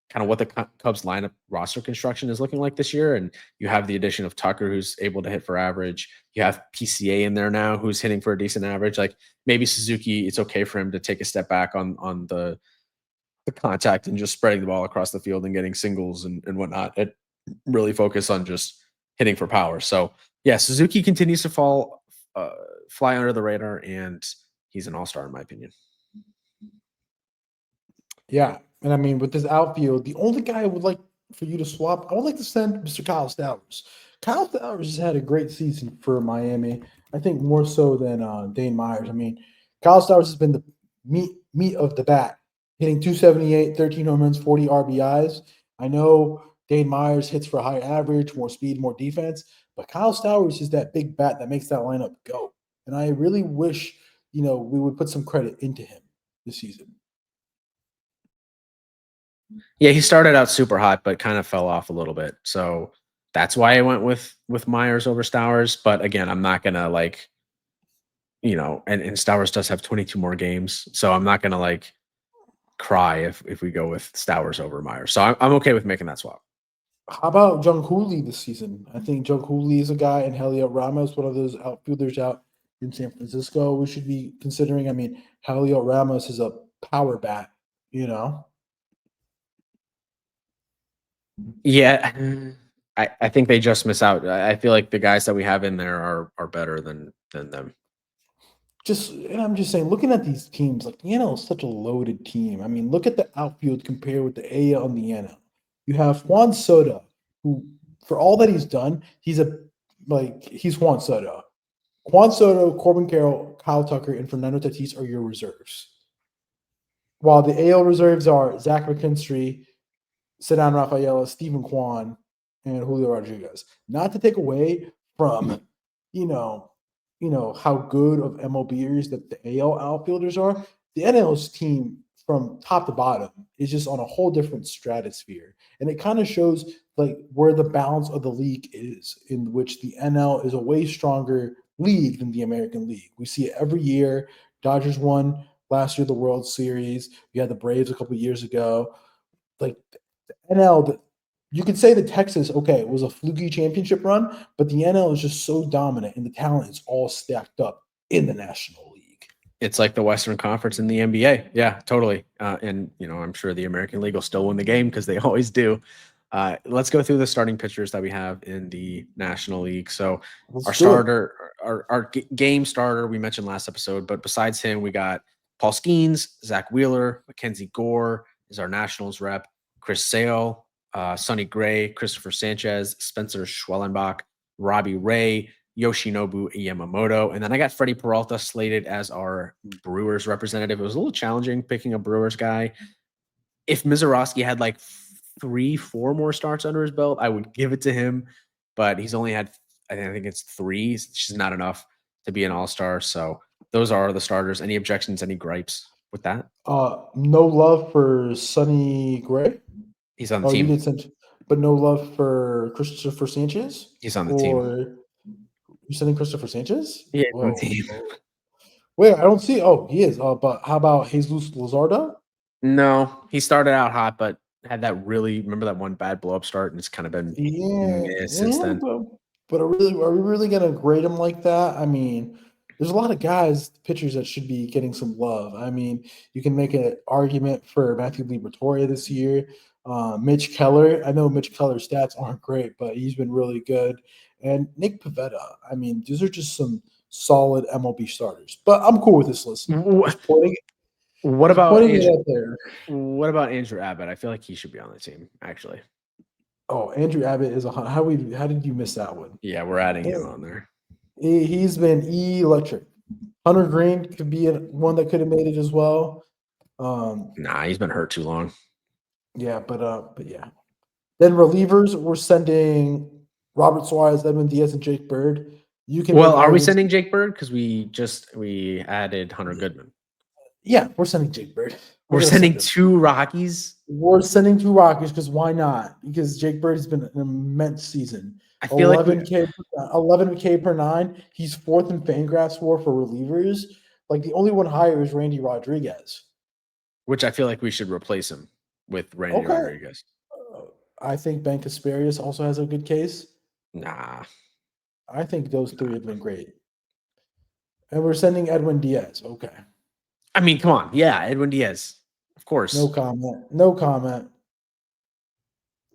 [SPEAKER 1] kind of what the Cubs lineup roster construction is looking like this year. And you have the addition of Tucker, who's able to hit for average. You have PCA in there now, who's hitting for a decent average. Like maybe Suzuki, it's okay for him to take a step back on the contact and just spreading the ball across the field and getting singles and whatnot. It really focus on just hitting for power. So yeah, Suzuki continues to fly under the radar, and he's an all-star in my opinion.
[SPEAKER 2] Yeah. And I mean, with this outfield, the only guy I would like for you to swap, I would like to send Mr. Kyle Stowers. Kyle Stowers has had a great season for Miami. I think more so than Dane Myers. I mean, Kyle Stowers has been the meat of the bat, hitting 278, 13 home runs, 40 RBIs. I know Dane Myers hits for a higher average, more speed, more defense, but Kyle Stowers is that big bat that makes that lineup go. And I really wish, we would put some credit into him this season.
[SPEAKER 1] Yeah, he started out super hot, but kind of fell off a little bit. So that's why I went with Myers over Stowers. But again, I'm not gonna and Stowers does have 22 more games, so I'm not gonna cry if we go with Stowers over Myers. So I'm okay with making that swap.
[SPEAKER 2] How about Jung Hoo Lee this season? I think Jung Hoo Lee is a guy, and Heliot Ramos, one of those outfielders out in San Francisco, we should be considering. I mean, Heliot Ramos is a power bat,
[SPEAKER 1] Yeah, I think they just miss out. I feel like the guys that we have in there are better than them.
[SPEAKER 2] And I'm just saying, looking at these teams, the NL is such a loaded team. I mean, look at the outfield compared with the AL and the NL. You have Juan Soto, who, for all that he's done, he's Juan Soto. Juan Soto, Corbin Carroll, Kyle Tucker, and Fernando Tatis are your reserves. While the AL reserves are Zach McKinstry, Ceddanne Rafaela, Stephen Kwan, and Julio Rodriguez. Not to take away from, how good of MLBers that the AL outfielders are. The NL's team from top to bottom is just on a whole different stratosphere. And it kind of shows where the balance of the league is, in which the NL is a way stronger league than the American League. We see it every year. Dodgers won last year the World Series. We had the Braves a couple years ago. The NL, you could say that Texas, it was a fluky championship run, but the NL is just so dominant, and the talent is all stacked up in the National League.
[SPEAKER 1] It's like the Western Conference in the NBA. Yeah, totally. And I'm sure the American League will still win the game because they always do. Let's go through the starting pitchers that we have in the National League. So our game starter, we mentioned last episode, but besides him, we got Paul Skeens, Zach Wheeler, Mackenzie Gore is our Nationals rep, Chris Sale, Sonny Gray, Christopher Sanchez, Spencer Schwellenbach, Robbie Ray, Yoshinobu Yamamoto. And then I got Freddie Peralta slated as our Brewers representative. It was a little challenging picking a Brewers guy. If Mizorowski had 3-4 more starts under his belt, I would give it to him. But he's only had, I think it's 3, which is not enough to be an all-star. So those are the starters. Any objections, any gripes with that?
[SPEAKER 2] No love for Sonny Gray.
[SPEAKER 1] He's on the team.
[SPEAKER 2] But no love for Christopher Sanchez?
[SPEAKER 1] He's on the team.
[SPEAKER 2] You sending Christopher Sanchez?
[SPEAKER 1] Yeah, on the team.
[SPEAKER 2] Wait, I don't see. Oh, he is. But how about Jesus Luzardo?
[SPEAKER 1] No, he started out hot, but had that remember that one bad blow-up start, and it's kind of been since then.
[SPEAKER 2] But are we really going to grade him like that? I mean, there's a lot of pitchers that should be getting some love. I mean, you can make an argument for Matthew Liberatore this year. Mitch Keller. I know Mitch Keller's stats aren't great, but he's been really good. And Nick Pivetta. I mean, these are just some solid MLB starters. But I'm cool with this list.
[SPEAKER 1] What about Andrew Abbott? I feel like he should be on the team, actually.
[SPEAKER 2] Oh, Andrew Abbott is how did you miss that one?
[SPEAKER 1] Yeah, we're adding him on there.
[SPEAKER 2] He's been electric. Hunter Green could be one that could have made it as well.
[SPEAKER 1] Nah, he's been hurt too long.
[SPEAKER 2] Yeah, but yeah. Then relievers, we're sending Robert Suarez, Edwin Diaz, and Jake Bird.
[SPEAKER 1] Are we sending Jake Bird? Because we added Hunter Goodman.
[SPEAKER 2] Yeah, we're sending Jake Bird.
[SPEAKER 1] We're sending 2 Rockies.
[SPEAKER 2] We're sending 2 Rockies because why not? Because Jake Bird has been an immense season.
[SPEAKER 1] I feel
[SPEAKER 2] 11K per 9. He's 4th in Fangraphs for relievers. The only one higher is Randy Rodriguez.
[SPEAKER 1] Which I feel like we should replace him. with Randy
[SPEAKER 2] Okay.
[SPEAKER 1] Rodriguez.
[SPEAKER 2] I think Ben Kasparius also has a good case.
[SPEAKER 1] Nah.
[SPEAKER 2] I think those three have been great. And we're sending Edwin Diaz. Okay.
[SPEAKER 1] I mean, come on. Yeah, Edwin Diaz. Of course.
[SPEAKER 2] No comment. No comment.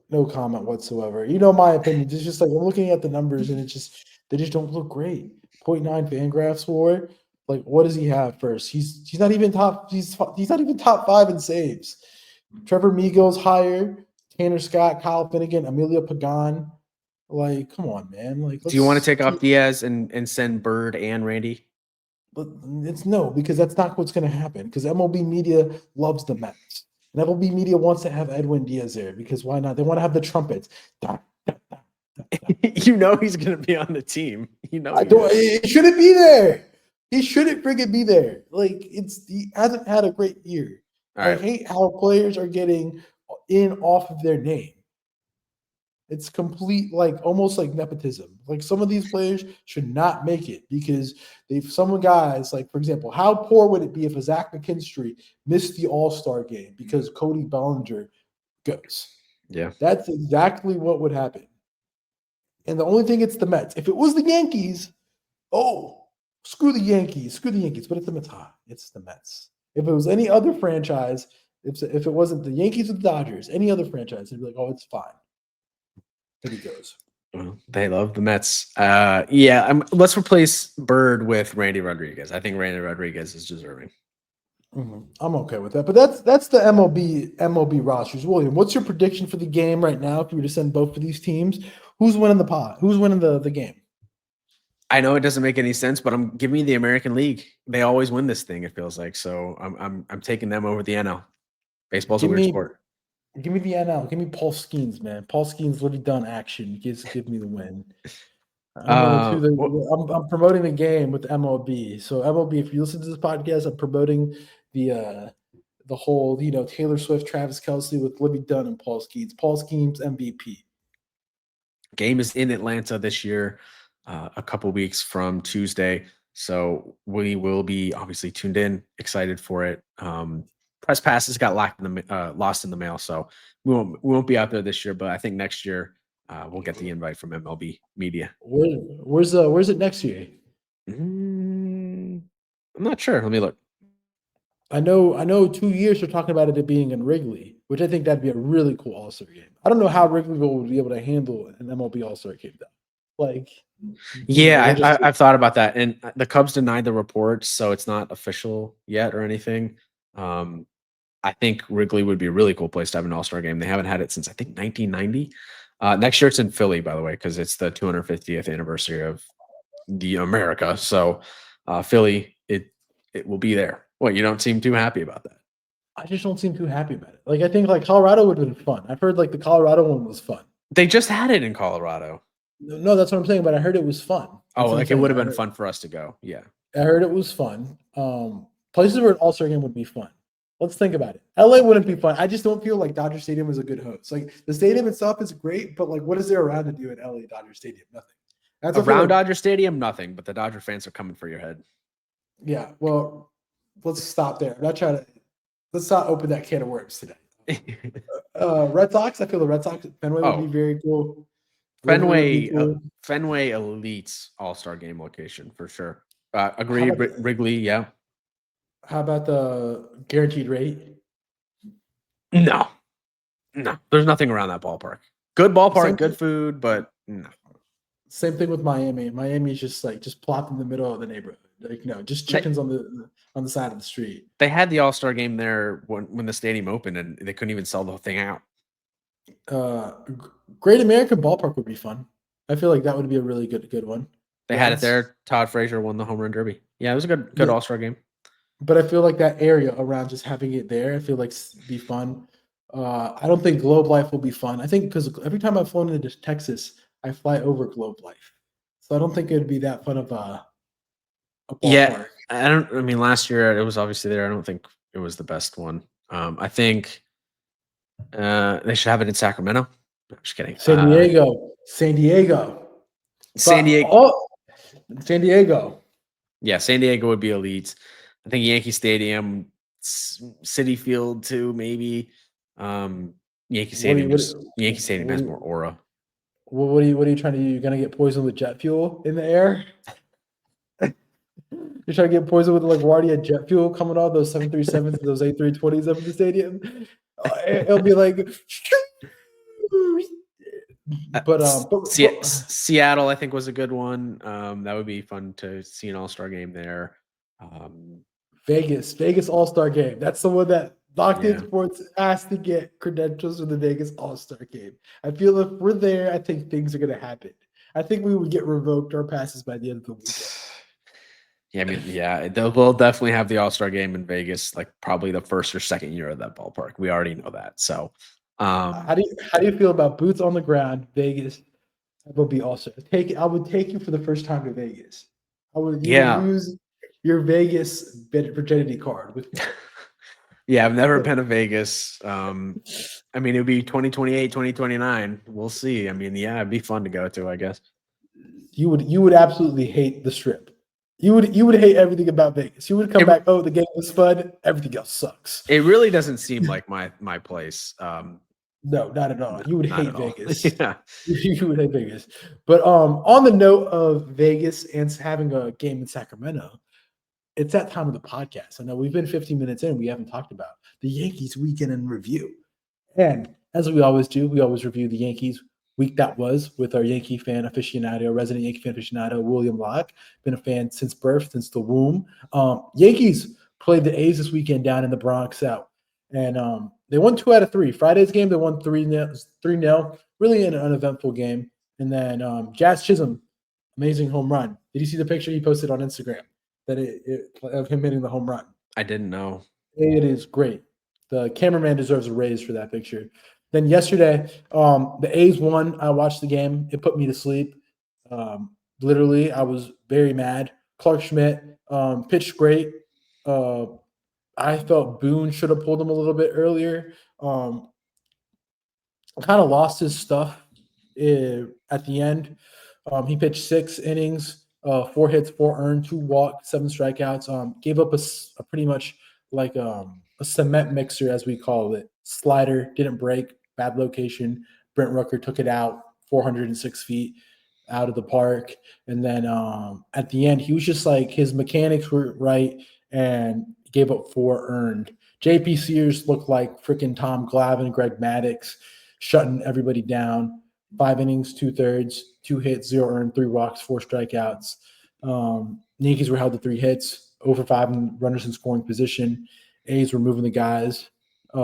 [SPEAKER 2] No comment whatsoever. You know my opinion. It's just like I'm looking at the numbers and they just don't look great. 0.9 Fangraphs for. Like, what does he have first? He's not even top. He's not even top 5 in saves. Trevor Migos higher. Tanner Scott, Kyle Finnegan, Emilio Pagan. Like, come on, man. Like,
[SPEAKER 1] do you want to take off Diaz and send Bird and Randy?
[SPEAKER 2] But it's no, because that's not what's going to happen. Because MLB media loves the Mets, and MLB media wants to have Edwin Diaz there because why not? They want to have the trumpets.
[SPEAKER 1] You know he's going to be on the team. You know
[SPEAKER 2] he shouldn't be there. He shouldn't friggin' be there. Like he hasn't had a great year. I hate how players are getting in off of their name. It's complete, like almost like nepotism. Like some of these players should not make it because some guys, like for example, how poor would it be if a Zach McKinstry missed the All-Star game because Cody Bellinger goes?
[SPEAKER 1] Yeah,
[SPEAKER 2] that's exactly what would happen. And the only thing, it's the Mets. If it was the Yankees, screw the Yankees. But it's the Mets. It's the Mets. If it was any other franchise, if it wasn't the Yankees or the Dodgers, any other franchise, they'd be like, it's fine. But he goes.
[SPEAKER 1] Well, they love the Mets. Let's replace Bird with Randy Rodriguez. I think Randy Rodriguez is deserving.
[SPEAKER 2] Mm-hmm. I'm okay with that. But that's the MLB rosters. William, what's your prediction for the game right now? If you were to send both of these teams, who's winning the pot? Who's winning the game?
[SPEAKER 1] I know it doesn't make any sense, but give me the American League. They always win this thing, it feels like. So I'm taking them over the NL. Baseball's a weird sport.
[SPEAKER 2] Give me the NL. Give me Paul Skeens, man. Paul Skeens literally done action. Give me the win. I'm promoting the game with MLB. So MLB, if you listen to this podcast, I'm promoting the whole, Taylor Swift, Travis Kelce with Libby Dunn and Paul Skeens. Paul Skeens MVP.
[SPEAKER 1] Game is in Atlanta this year, a couple weeks from Tuesday. So we will be obviously tuned in, excited for it. Press passes got lost in the mail, so we won't be out there this year. But I think next year we'll get the invite from MLB Media.
[SPEAKER 2] Where's it next year?
[SPEAKER 1] I'm not sure. Let me look.
[SPEAKER 2] I know 2 years they're talking about it being in Wrigley, which I think that'd be a really cool All-Star game. I don't know how Wrigleyville would be able to handle an MLB All-Star game though. Like,
[SPEAKER 1] I've thought about that, and the Cubs denied the reports, so it's not official yet or anything. I think Wrigley would be a really cool place to have an All-Star game. They haven't had it since I think 1990. Next year it's in Philly, by the way, because it's the 250th anniversary of the America. So Philly, it will be there. Well, you don't seem too happy about that.
[SPEAKER 2] I just don't seem too happy about it. Like I think like Colorado would have been fun. I've heard like the Colorado one was fun.
[SPEAKER 1] They just had it in Colorado.
[SPEAKER 2] No, that's what I'm saying. But I heard it was fun.
[SPEAKER 1] It would have been fun for us to go. Yeah,
[SPEAKER 2] I heard it was fun. Places where an All-Star game would be fun. Let's think about it. LA wouldn't be fun. I just don't feel like Dodger Stadium is a good host. Like the stadium itself is great, but like what is there around to do at LA Dodger Stadium? Nothing.
[SPEAKER 1] Around Dodger Stadium, nothing. But the Dodger fans are coming for your head.
[SPEAKER 2] Yeah. Well, let's stop there. Let's not open that can of worms today. Red Sox. I feel the Red Sox at Fenway would be very cool.
[SPEAKER 1] Fenway Elite's All-Star Game location for sure. Agree. Wrigley. Yeah.
[SPEAKER 2] How about the guaranteed rate?
[SPEAKER 1] No. There's nothing around that ballpark. Good ballpark, good food, but no.
[SPEAKER 2] Same thing with Miami. Miami's just plopped in the middle of the neighborhood. Like just chickens on the side of the street.
[SPEAKER 1] They had the All-Star game there when the stadium opened, and they couldn't even sell the whole thing out.
[SPEAKER 2] Great American Ballpark would be fun. I feel like that would be a really good one.
[SPEAKER 1] They had it there. Todd Frazier won the home run derby. Yeah, it was a good All-Star game.
[SPEAKER 2] But I feel like that area around just having it there, I feel like it'd be fun. I don't think Globe Life will be fun. I think because every time I've flown into Texas, I fly over Globe Life. So I don't think it'd be that fun of a ballpark.
[SPEAKER 1] Yeah, last year it was obviously there. I don't think it was the best one. I think they should have it in Sacramento. I'm just kidding.
[SPEAKER 2] San Diego.
[SPEAKER 1] San Diego. Yeah, San Diego would be elite. I think Yankee Stadium, Citi Field too, maybe. Yankee
[SPEAKER 2] What are you
[SPEAKER 1] Stadium
[SPEAKER 2] what,
[SPEAKER 1] Yankee Stadium
[SPEAKER 2] what,
[SPEAKER 1] has
[SPEAKER 2] are
[SPEAKER 1] more
[SPEAKER 2] you-
[SPEAKER 1] aura.
[SPEAKER 2] what are you trying to do? You're gonna get poisoned with jet fuel in the air? You're trying to get poisoned with LaGuardia jet fuel coming off those 737s and those A320s up in the stadium. It'll be like,
[SPEAKER 1] Seattle, I think, was a good one. That would be fun to see an All-Star game there.
[SPEAKER 2] Vegas All-Star Game. That's the one that Locked In
[SPEAKER 1] Yeah.
[SPEAKER 2] Sports has to get credentials for the Vegas All-Star Game. I feel if we're there, I think things are going to happen. I think we would get revoked our passes by the end of the weekend.
[SPEAKER 1] Yeah, I mean, yeah, they'll definitely have the All-Star game in Vegas, like probably the first or second year of that ballpark. We already know that. So,
[SPEAKER 2] How do you feel about boots on the ground, Vegas? MLB All-Star. I would take you for the first time to Vegas. You would use your Vegas virginity card with me.
[SPEAKER 1] Yeah, I've never been to Vegas. I mean, it would be 2028, 2029. We'll see. I mean, yeah, it'd be fun to go to, I guess.
[SPEAKER 2] You would absolutely hate the Strip. You would hate everything about Vegas. You would come back, oh, the game was fun. Everything else sucks.
[SPEAKER 1] It really doesn't seem like my place.
[SPEAKER 2] No, not at all.
[SPEAKER 1] No,
[SPEAKER 2] You would
[SPEAKER 1] not
[SPEAKER 2] hate
[SPEAKER 1] at all.
[SPEAKER 2] Vegas.
[SPEAKER 1] Yeah.
[SPEAKER 2] You would hate Vegas. But on the note of Vegas and having a game in Sacramento, it's that time of the podcast. I know we've been 15 minutes in. We haven't talked about the Yankees weekend in review. And as we always do, we always review the Yankees week that was with our Yankee fan aficionado, resident Yankee fan aficionado, William Locke. Been a fan since birth, since the womb. Yankees played the A's this weekend down in the Bronx out. And they won 2 out of 3. Friday's game, they won 3-0. Really an uneventful game. And then Jazz Chisholm, amazing home run. Did you see the picture he posted on Instagram of him hitting the home run?
[SPEAKER 1] I didn't know.
[SPEAKER 2] It is great. The cameraman deserves a raise for that picture. Then yesterday, the A's won. I watched the game. It put me to sleep. Literally, I was very mad. Clark Schmidt pitched great. I felt Boone should have pulled him a little bit earlier. Kind of lost his stuff at the end. He pitched 6 innings, 4 hits, 4 earned, 2 walks, 7 strikeouts. Gave up a pretty much like a cement mixer, as we call it. Slider didn't break, bad location. Brent Rucker took it out 406 feet out of the park. And then at the end, he was just like his mechanics were right and gave up 4 earned. JP Sears looked like freaking Tom Glavine, Greg Maddux, shutting everybody down. 5 innings, 2/3, 2 hits, 0 earned, 3 walks, 4 strikeouts. Yankees were held to 3 hits, over 5 runners in scoring position. A's were moving the guys. They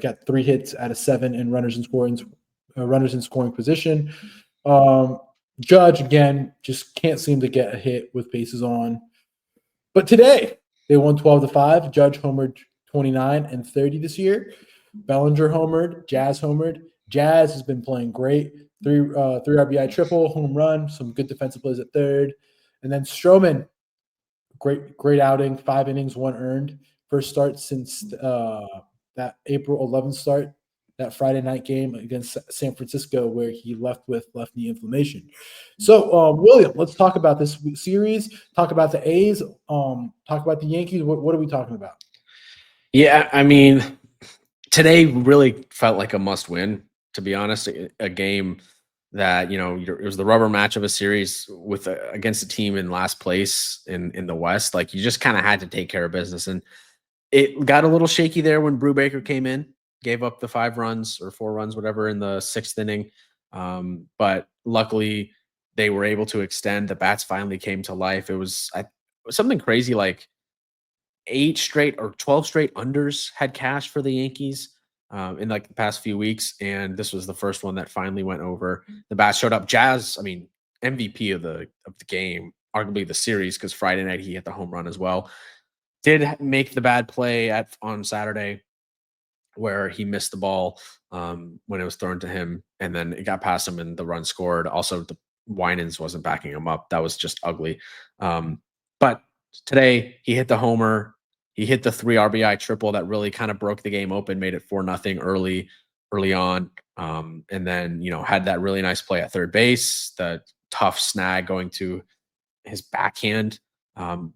[SPEAKER 2] got 3 hits out of 7 and runners in scoring position. Judge again just can't seem to get a hit with bases on. But today they won 12-5. Judge homered 29 and 30 this year. Bellinger homered. Jazz homered. Jazz has been playing great. 3 RBI triple, home run, some good defensive plays at third. And then Stroman, great outing, 5 innings, 1 earned. First start since that April 11th start, that Friday night game against San Francisco where he left with left knee inflammation. So, William, let's talk about this series, talk about the A's, talk about the Yankees. What are we talking about?
[SPEAKER 1] Yeah, I mean, today really felt like a must-win, to be honest. A game that, it was the rubber match of a series against a team in last place in the West. Like, you just kind of had to take care of business. And it got a little shaky there when Brubaker came in, gave up the 5 runs or 4 runs, whatever, in the 6th inning. But luckily, they were able to extend. The bats finally came to life. It was something crazy, like 8 straight or 12 straight unders had cashed for the Yankees in like the past few weeks, and this was the first one that finally went over. The bats showed up. Jazz, I mean, MVP of the game, arguably the series, because Friday night he hit the home run as well. Did make the bad play on Saturday where he missed the ball when it was thrown to him, and then it got past him and the run scored. Also, the Winans wasn't backing him up. That was just ugly. But today he hit the homer. He hit the 3 RBI triple that really kind of broke the game open, made it 4-0 early on. And then, had that really nice play at third base, the tough snag going to his backhand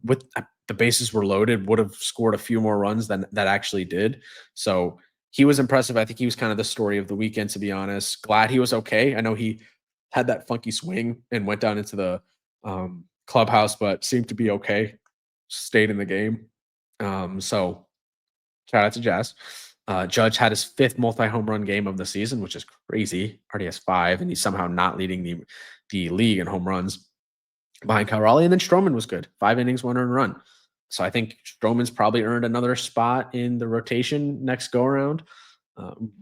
[SPEAKER 1] with the bases were loaded, would have scored a few more runs than that actually did. So he was impressive. I think he was kind of the story of the weekend, to be honest. Glad he was okay. I know he had that funky swing and went down into the clubhouse, but seemed to be okay. Stayed in the game. So shout out to Jazz. Judge had his 5th multi-home run game of the season, which is crazy. Already has 5, and he's somehow not leading the league in home runs behind Kyle Raleigh. And then Stroman was good. 5 innings, 1 earned run. So I think Stroman's probably earned another spot in the rotation next go-around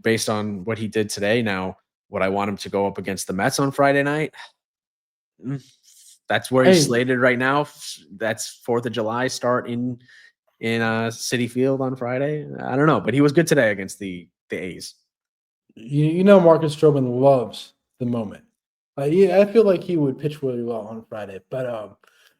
[SPEAKER 1] based on what he did today. Now, would I want him to go up against the Mets on Friday night? That's where he's slated right now. That's 4th of July start in Citi Field on Friday. I don't know, but he was good today against the A's.
[SPEAKER 2] You know, Marcus Stroman loves the moment. Yeah, I feel like he would pitch really well on Friday, but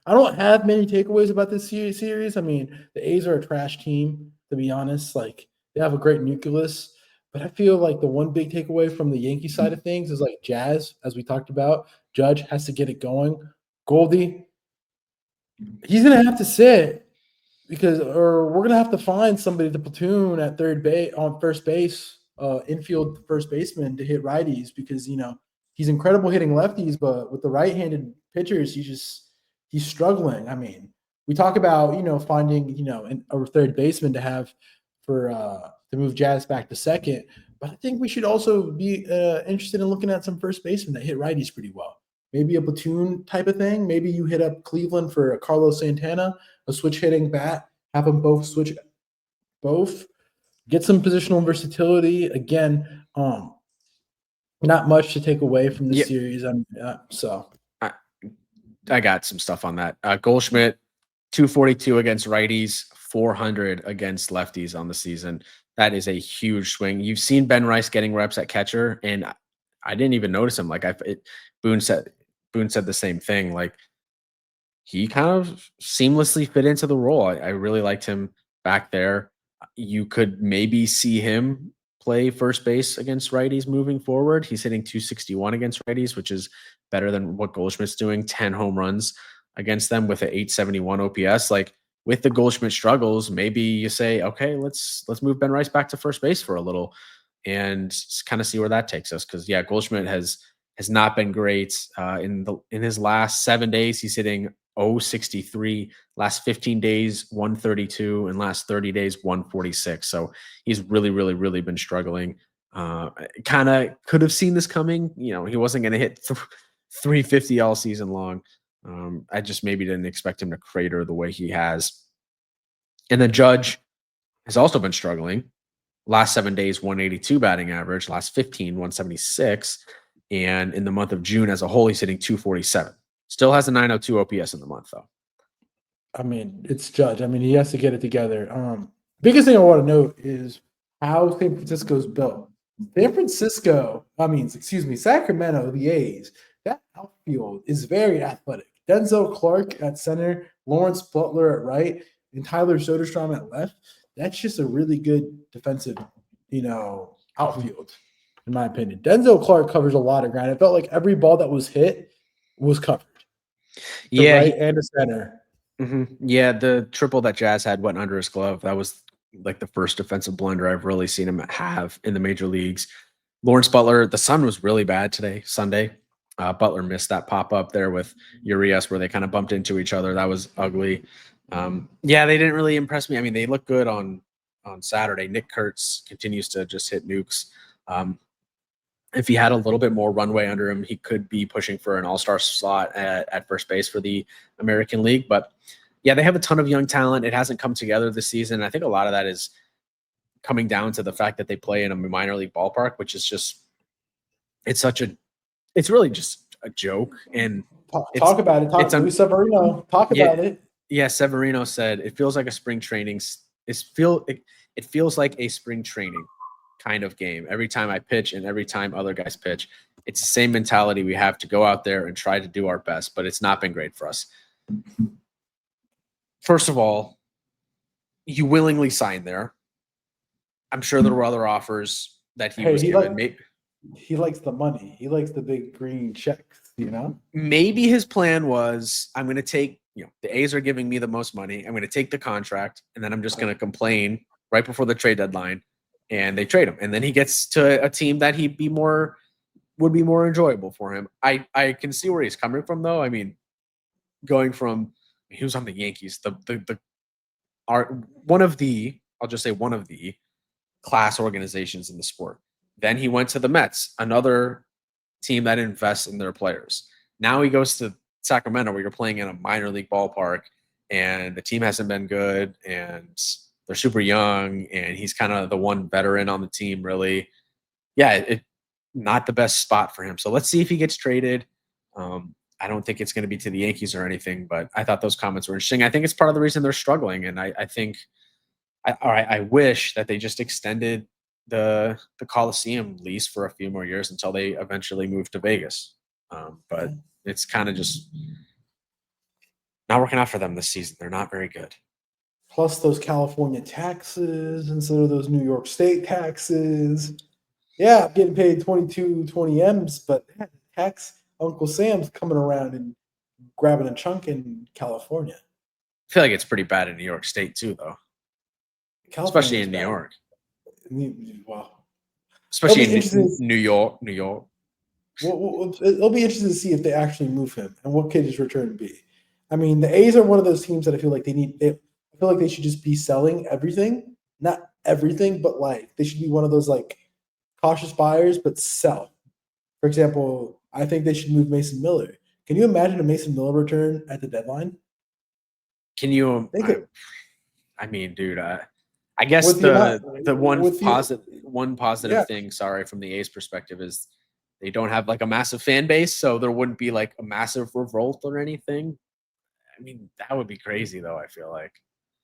[SPEAKER 2] I don't have many takeaways about this series. I mean, the A's are a trash team, to be honest. Like, they have a great nucleus, but I feel like the one big takeaway from the Yankee side of things is like Jazz, as we talked about. Judge has to get it going. Goldie, he's gonna have to sit or we're gonna have to find somebody to platoon at first base, infield first baseman to hit righties because he's incredible hitting lefties, but with the right-handed pitchers, he's struggling. I mean, we talk about finding a third baseman to have to move Jazz back to second, but I think we should also be interested in looking at some first basemen that hit righties pretty well. Maybe a platoon type of thing. Maybe you hit up Cleveland for Carlos Santana, a switch hitting bat, have them both switch both, get some positional versatility. Again, not much to take away from this series.
[SPEAKER 1] I got some stuff on that. Goldschmidt, 242 against righties, 400 against lefties on the season. That is a huge swing. You've seen Ben Rice getting reps at catcher, and I didn't even notice him. Like Boone said the same thing. Like, he kind of seamlessly fit into the role. I really liked him back there. You could maybe see him play first base against righties moving forward. He's hitting 261 against righties, which is better than what Goldschmidt's doing. 10 home runs against them with an 871 OPS. Like, with the Goldschmidt struggles, maybe you say, okay, let's move Ben Rice back to first base for a little and kind of see where that takes us. Because Goldschmidt has not been great in his last 7 days. He's hitting 063, last 15 days 132, and last 30 days 146. So he's really, really, really been struggling. Kind of could have seen this coming. He wasn't going to hit 350 all season long. I just maybe didn't expect him to crater the way he has. And then Judge has also been struggling. Last 7 days 182 batting average, last 15 176. And in the month of June as a whole, he's hitting 247. Still has a 902 OPS in the month, though.
[SPEAKER 2] I mean, it's Judge. I mean, he has to get it together. Biggest thing I want to note is how San Francisco's built. Sacramento, the A's, that outfield is very athletic. Denzel Clark at center, Lawrence Butler at right, and Tyler Soderstrom at left. That's just a really good defensive, outfield, in my opinion. Denzel Clark covers a lot of ground. It felt like every ball that was hit was covered. Right and the center.
[SPEAKER 1] Mm-hmm. Yeah, the triple that Jazz had went under his glove. That was like the first defensive blunder I've really seen him have in the major leagues. Lawrence Butler, the sun was really bad today, Sunday. Butler missed that pop-up there with Urias where they kind of bumped into each other. That was ugly. They didn't really impress me. I mean, they look good on Saturday. Nick Kurtz continues to just hit nukes. If he had a little bit more runway under him, he could be pushing for an all-star slot at first base for the American League. But they have a ton of young talent. It hasn't come together this season. I think a lot of that is coming down to the fact that they play in a minor league ballpark, which is just, it's really just a joke. And
[SPEAKER 2] talk about it. Severino, talk about it.
[SPEAKER 1] Yeah, Severino said it feels like a spring training. It feels like a spring training kind of game. Every time I pitch and every time other guys pitch, it's the same mentality we have to go out there and try to do our best, but it's not been great for us. First of all, you willingly signed there. I'm sure there were other offers that he was given.
[SPEAKER 2] He likes the money. He likes the big green checks,
[SPEAKER 1] Maybe his plan was, I'm going to take the A's are giving me the most money. I'm going to take the contract, and then I'm just going to complain right before the trade deadline, and they trade him. And then he gets to a team that would be more enjoyable for him. I can see where he's coming from, though. I mean, going from he was on the Yankees, one of the class organizations in the sport. Then he went to the Mets, another team that invests in their players. Now he goes to Sacramento, where you're playing in a minor league ballpark, and the team hasn't been good, and they're super young, and he's kind of the one veteran on the team, really. Yeah, not the best spot for him. So let's see if he gets traded. I don't think it's going to be to the Yankees or anything, but I thought those comments were interesting. I think it's part of the reason they're struggling, and I wish that they just extended the Coliseum lease for a few more years until they eventually move to Vegas. But it's kind of just not working out for them this season. They're not very good.
[SPEAKER 2] Plus those California taxes instead of those New York State taxes. Yeah, I'm getting paid 20 M's, but tax Uncle Sam's coming around and grabbing a chunk in California.
[SPEAKER 1] I feel like it's pretty bad in New York State too, though. Especially in New York.
[SPEAKER 2] Wow.
[SPEAKER 1] Especially in New York.
[SPEAKER 2] Well, it'll be interesting to see if they actually move him and what could his return be. I mean, the A's are one of those teams that I feel like I feel like they should just be selling everything. Not everything, but like they should be one of those like cautious buyers, but sell. For example, I think they should move Mason Miller. Can you imagine a Mason Miller return at the deadline?
[SPEAKER 1] Can you? I mean, dude, I guess the one positive thing, from the A's perspective is they don't have like a massive fan base, so there wouldn't be like a massive revolt or anything. I mean, that would be crazy, though. I feel like.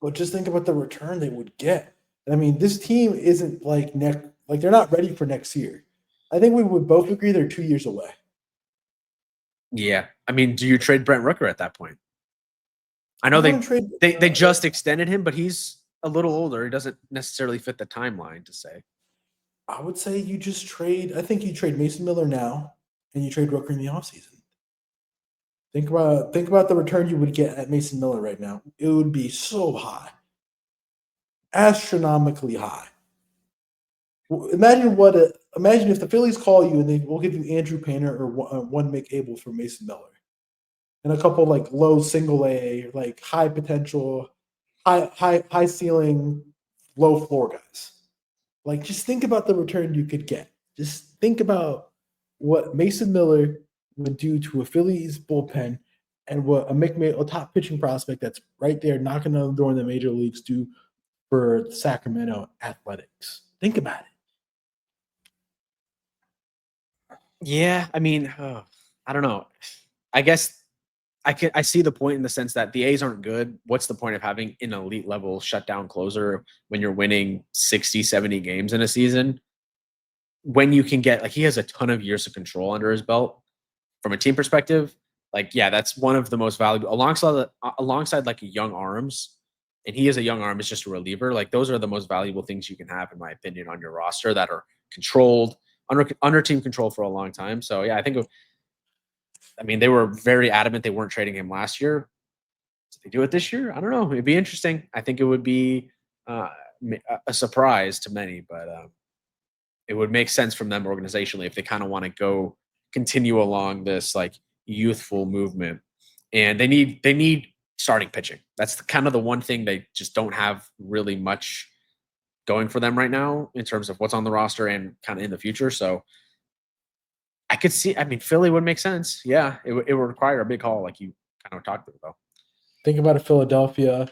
[SPEAKER 2] But just think about the return they would get. I mean, this team isn't like they're not ready for next year. I think we would both agree they're 2 years away.
[SPEAKER 1] Yeah, I mean, do you trade Brent Rooker at that point? I know they just extended him, but he's a little older. He doesn't necessarily fit the timeline to say.
[SPEAKER 2] I would say you just trade. I think you trade Mason Miller now, and you trade Rooker in the offseason. Think about the return you would get at Mason Miller right now. It would be so high, astronomically high. Imagine if the Phillies call you and they will give you Andrew Painter or one Mick Abel for Mason Miller, and a couple like low single A, like high potential, high ceiling, low floor guys. Like, just think about the return you could get. Just think about what Mason Miller would do to a Phillies bullpen and what a top pitching prospect that's right there knocking on the door in the major leagues do for Sacramento Athletics. Think about it.
[SPEAKER 1] Yeah, I mean, I don't know. I guess I see the point in the sense that the A's aren't good. What's the point of having an elite level shutdown closer when you're winning 60, 70 games in a season? When you can get, like, he has a ton of years of control under his belt from a team perspective. Like, yeah, that's one of the most valuable alongside like young arms. And he is a young arm, it's just a reliever. Like, those are the most valuable things you can have, in my opinion, on your roster that are controlled under team control for a long time. So yeah, I mean, they were very adamant they weren't trading him last year. Did they do it this year? I don't know. It'd be interesting. I think it would be a surprise to many, but it would make sense from them organizationally if they kind of want to continue along this like youthful movement. And they need starting pitching. That's kind of the one thing they just don't have really much going for them right now in terms of what's on the roster and kind of in the future. So I could see, I mean, Philly would make sense. Yeah, it would require a big haul, like you kind of talked about.
[SPEAKER 2] Think about a Philadelphia,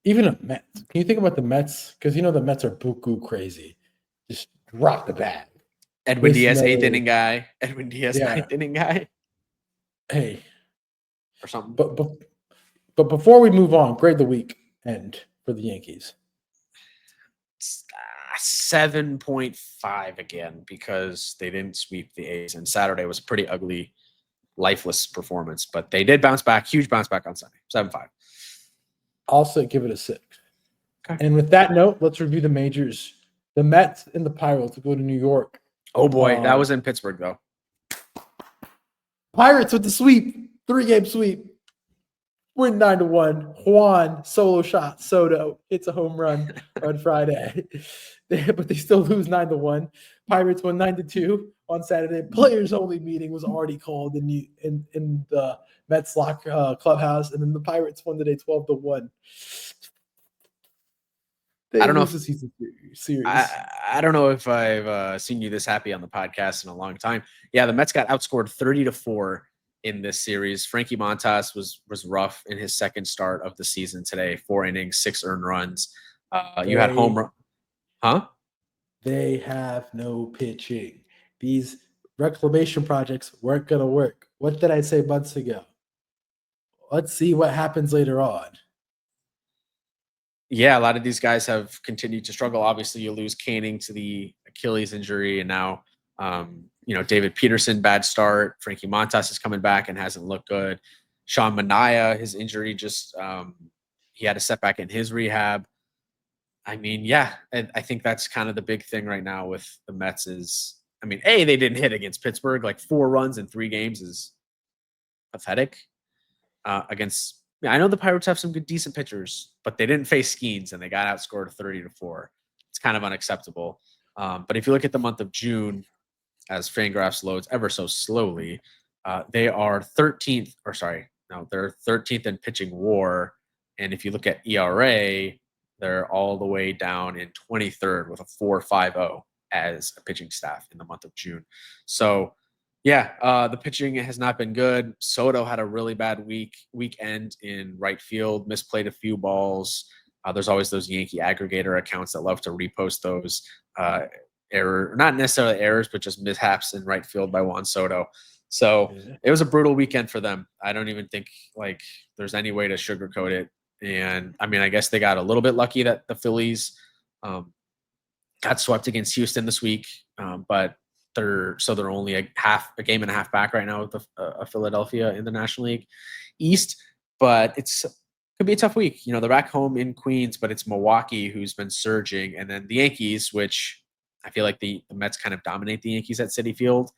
[SPEAKER 2] even a Mets. Can you think about the Mets? Because the Mets are buku crazy. Just drop the bag.
[SPEAKER 1] Edwin Diaz, eighth inning guy. Ninth inning guy.
[SPEAKER 2] Hey.
[SPEAKER 1] Or something.
[SPEAKER 2] But before we move on, grade the weekend for the Yankees.
[SPEAKER 1] 7.5 again, because they didn't sweep the A's, and Saturday was a pretty ugly, lifeless performance, but they did bounce back. Huge bounce back on Sunday. 7.5.
[SPEAKER 2] Also give it a 6.
[SPEAKER 1] Okay.
[SPEAKER 2] And with that note, let's review the majors. The Mets and the Pirates will go to New York.
[SPEAKER 1] Oh boy, that was in Pittsburgh though.
[SPEAKER 2] Pirates with the sweep, 3-game sweep. win 9-1. Juan solo shot. Soto hits a home run on Friday, but they still lose 9-1. Pirates won 9-2 on Saturday. Players only meeting was already called in the Mets lock clubhouse, and then the Pirates won today 12-1. They
[SPEAKER 1] I don't know
[SPEAKER 2] lose
[SPEAKER 1] if
[SPEAKER 2] the season series.
[SPEAKER 1] I don't know if I've seen you this happy on the podcast in a long time. Yeah, the Mets got outscored 30-4 in this series. Frankie Montas was rough in his second start of the season today. 4 innings, 6 earned runs. You had home run, huh?
[SPEAKER 2] They have no pitching. These reclamation projects weren't going to work. What did I say months ago? Let's see what happens later on.
[SPEAKER 1] Yeah, a lot of these guys have continued to struggle. Obviously, you lose Canning to the Achilles injury, and now David Peterson, bad start. Frankie Montas is coming back and hasn't looked good. Sean Manaea, his injury just he had a setback in his rehab. I mean, yeah, I think that's kind of the big thing right now with the Mets is, I mean, they didn't hit against Pittsburgh. Like 4 runs in 3 games is pathetic. I know the Pirates have some good, decent pitchers, but they didn't face Skeens and they got outscored 30-4. It's kind of unacceptable. But if you look at the month of June, as Fangraphs loads ever so slowly, they are 13th, or sorry, no, they're 13th in pitching WAR. And if you look at ERA, they're all the way down in 23rd with a 4.50 as a pitching staff in the month of June. So, yeah, the pitching has not been good. Soto had a really bad weekend in right field, misplayed a few balls. There's always those Yankee aggregator accounts that love to repost those not necessarily errors, but just mishaps in right field by Juan Soto. So It was a brutal weekend for them. I don't even think there's any way to sugarcoat it. And I mean, I guess they got a little bit lucky that the Phillies got swept against Houston this week, but they're only a game and a half back right now with Philadelphia in the National League East. But could be a tough week. They're back home in Queens, but it's Milwaukee who's been surging, and then the Yankees, which I feel like the Mets kind of dominate the Yankees at Citi Field,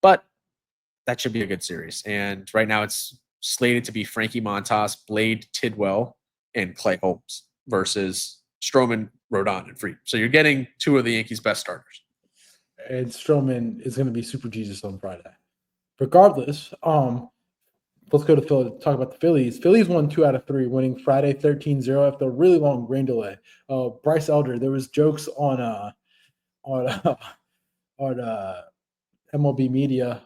[SPEAKER 1] but that should be a good series. And right now it's slated to be Frankie Montas, Blade Tidwell, and Clay Holmes versus Stroman, Rodon, and Fried. So you're getting 2 of the Yankees' best starters.
[SPEAKER 2] And Stroman is going to be Super Jesus on Friday. Regardless, let's go to Philly. Talk about the Phillies. Phillies won 2 out of 3, winning Friday 13-0 after a really long rain delay. Bryce Elder, there was jokes on MLB media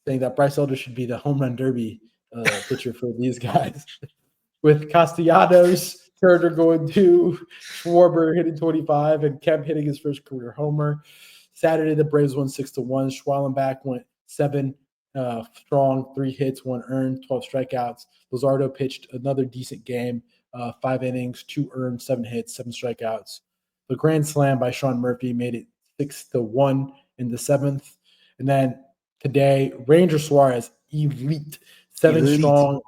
[SPEAKER 2] saying that Bryce Elder should be the home run derby pitcher for these guys. With Castellanos, Turner going 2, Schwarber hitting 25, and Kemp hitting his first career homer. Saturday, the Braves won 6-1. Schwallenbach went 7 strong, 3 hits, 1 earned, 12 strikeouts. Luzardo pitched another decent game, 5 innings, 2 earned, 7 hits, 7 strikeouts. The grand slam by Sean Murphy made it 6-1 in the 7th. And then today, Ranger Suarez, elite, 7 strong,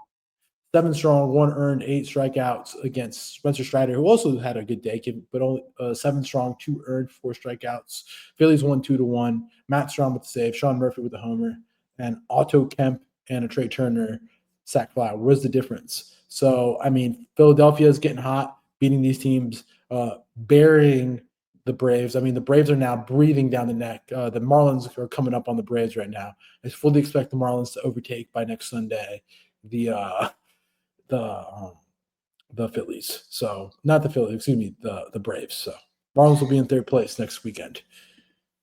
[SPEAKER 2] 1 earned, 8 strikeouts against Spencer Strider, who also had a good day, but only 7 strong, 2 earned, 4 strikeouts. Phillies won 2-1. Matt Strom with the save, Sean Murphy with the homer, and Otto Kemp and a Trey Turner sac fly. Where's the difference? So, I mean, Philadelphia is getting hot, beating these teams, burying the Braves. I mean, the Braves are now breathing down the neck. The Marlins are coming up on the Braves right now. I fully expect the Marlins to overtake by next Sunday the Phillies. So not the Phillies, excuse me, the Braves. So Marlins will be in 3rd place next weekend.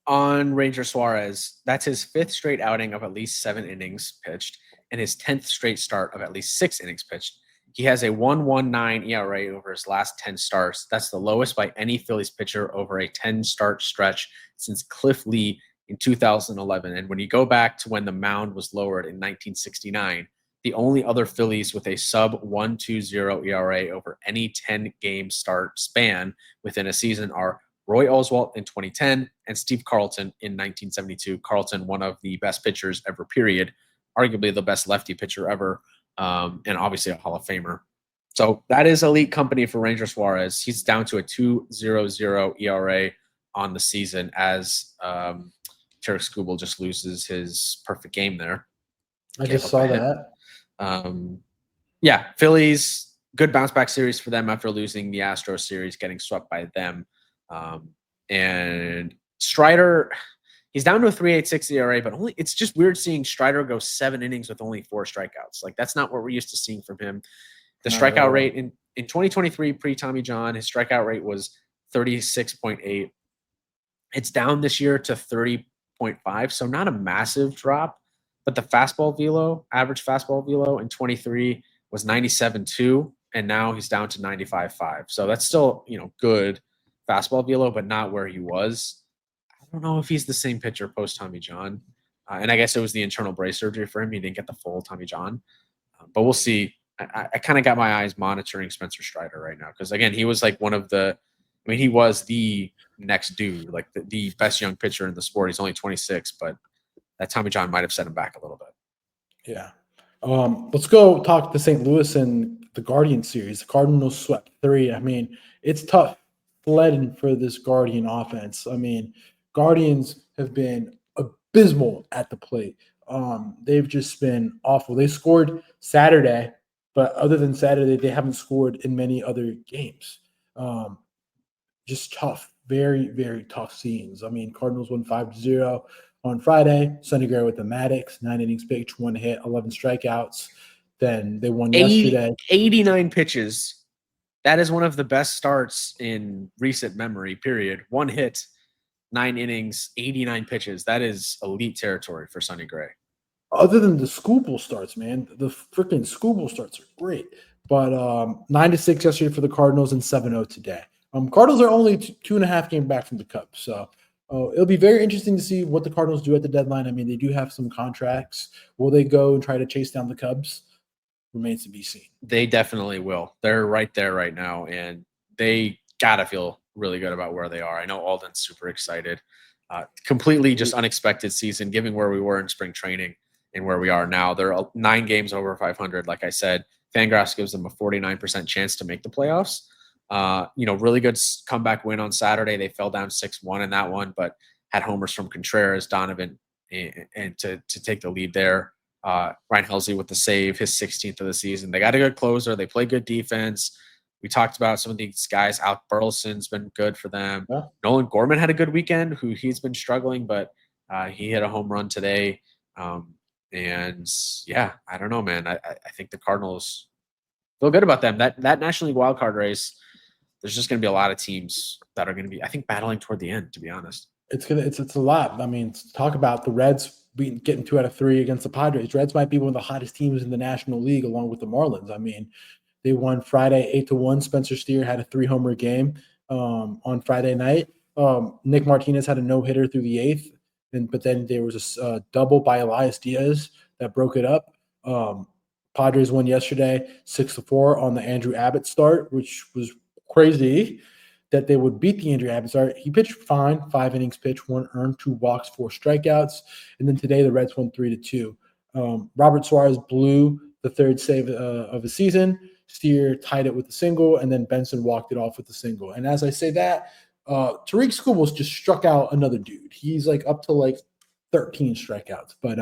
[SPEAKER 1] On Ranger Suarez, that's his 5th straight outing of at least 7 innings pitched and his 10th straight start of at least 6 innings pitched. He has a 1.19 ERA over his last 10 starts. That's the lowest by any Phillies pitcher over a 10-start stretch since Cliff Lee in 2011. And when you go back to when the mound was lowered in 1969, the only other Phillies with a sub 1.20 ERA over any 10-game start span within a season are Roy Oswalt in 2010 and Steve Carlton in 1972. Carlton, one of the best pitchers ever, period. Arguably the best lefty pitcher ever, and obviously a Hall of Famer. So that is elite company for Ranger Suarez. He's down to a 2.00 ERA on the season as Tarek Skubal just loses his perfect game there.
[SPEAKER 2] I just saw that.
[SPEAKER 1] Yeah, Phillies, good bounce back series for them after losing the Astros series, getting swept by them. And Strider, he's down to a 3.86 ERA, but it's just weird seeing Strider go 7 innings with only 4 strikeouts. Like, that's not what we're used to seeing from him. The strikeout rate in 2023 pre-Tommy John, his strikeout rate was 36.8. It's down this year to 30.5, so not a massive drop, but the fastball velo, average fastball velo in 23 was 97.2, and now he's down to 95.5. So that's still, good fastball velo, but not where he was. I don't know if he's the same pitcher post Tommy John. And I guess it was the internal brace surgery for him. He didn't get the full Tommy John. But we'll see. I kind of got my eyes monitoring Spencer Strider right now because, again, he was like he was the next dude, like the best young pitcher in the sport. He's only 26, but that Tommy John might have set him back a little bit.
[SPEAKER 2] Yeah. Let's go talk to St. Louis and the Guardian series. The Cardinals swept 3. I mean, it's tough sledding for this Guardian offense. I mean, Guardians have been abysmal at the plate. They've just been awful. They scored Saturday, but other than Saturday, they haven't scored in many other games. Just tough, very, very tough scenes. I mean, Cardinals won 5-0 on Friday. Sonny Gray with the Maddox, 9 innings pitched, 1 hit, 11 strikeouts. Then they won yesterday.
[SPEAKER 1] 89 pitches. That is one of the best starts in recent memory, period. 1 hit, 9 innings, 89 pitches. That is elite territory for Sonny Gray.
[SPEAKER 2] Other than the Scooble starts, man, the freaking Scooble starts are great. But 9-6 yesterday for the Cardinals and 7-0 today. Cardinals are only 2.5 games back from the Cubs. So it'll be very interesting to see what the Cardinals do at the deadline. I mean, they do have some contracts. Will they go and try to chase down the Cubs? Remains to be seen.
[SPEAKER 1] They definitely will. They're right there right now, and they got to feel really good about where they are. I know Alden's super excited. Completely just unexpected season, given where we were in spring training and where we are now. They're 9 games over 500. Like I said, Fangraphs gives them a 49% chance to make the playoffs. Really good comeback win on Saturday. They fell down 6-1 in that one, but had homers from Contreras, Donovan, and to take the lead there. Ryan Helsley with the save, his 16th of the season. They got a good closer. They play good defense. We talked about some of these guys. Alec Burleson's been good for them. Yeah. Nolan Gorman had a good weekend, he's been struggling, but he hit a home run today. And yeah, I don't know, man. I think the Cardinals feel good about them. That National League wildcard race, there's just going to be a lot of teams that are going to be, I think, battling toward the end, to be honest.
[SPEAKER 2] It's a lot. I mean, talk about the Reds getting 2 out of 3 against the Padres. Reds might be one of the hottest teams in the National League along with the Marlins. I mean, they won Friday 8-1. Spencer Steer had a 3-homer game on Friday night. Nick Martinez had a no-hitter through the 8th, but then there was a double by Elias Diaz that broke it up. Padres won yesterday 6-4 on the Andrew Abbott start, which was crazy that they would beat the Andrew Abbott start. He pitched fine, 5 innings pitched, 1 earned, 2 walks, 4 strikeouts. And then today the Reds won 3-2. Robert Suarez blew the 3rd save of the season. Steer tied it with a single, and then Benson walked it off with a single. And as I say that, Tariq Skubals just struck out another dude. He's like up to 13 strikeouts. But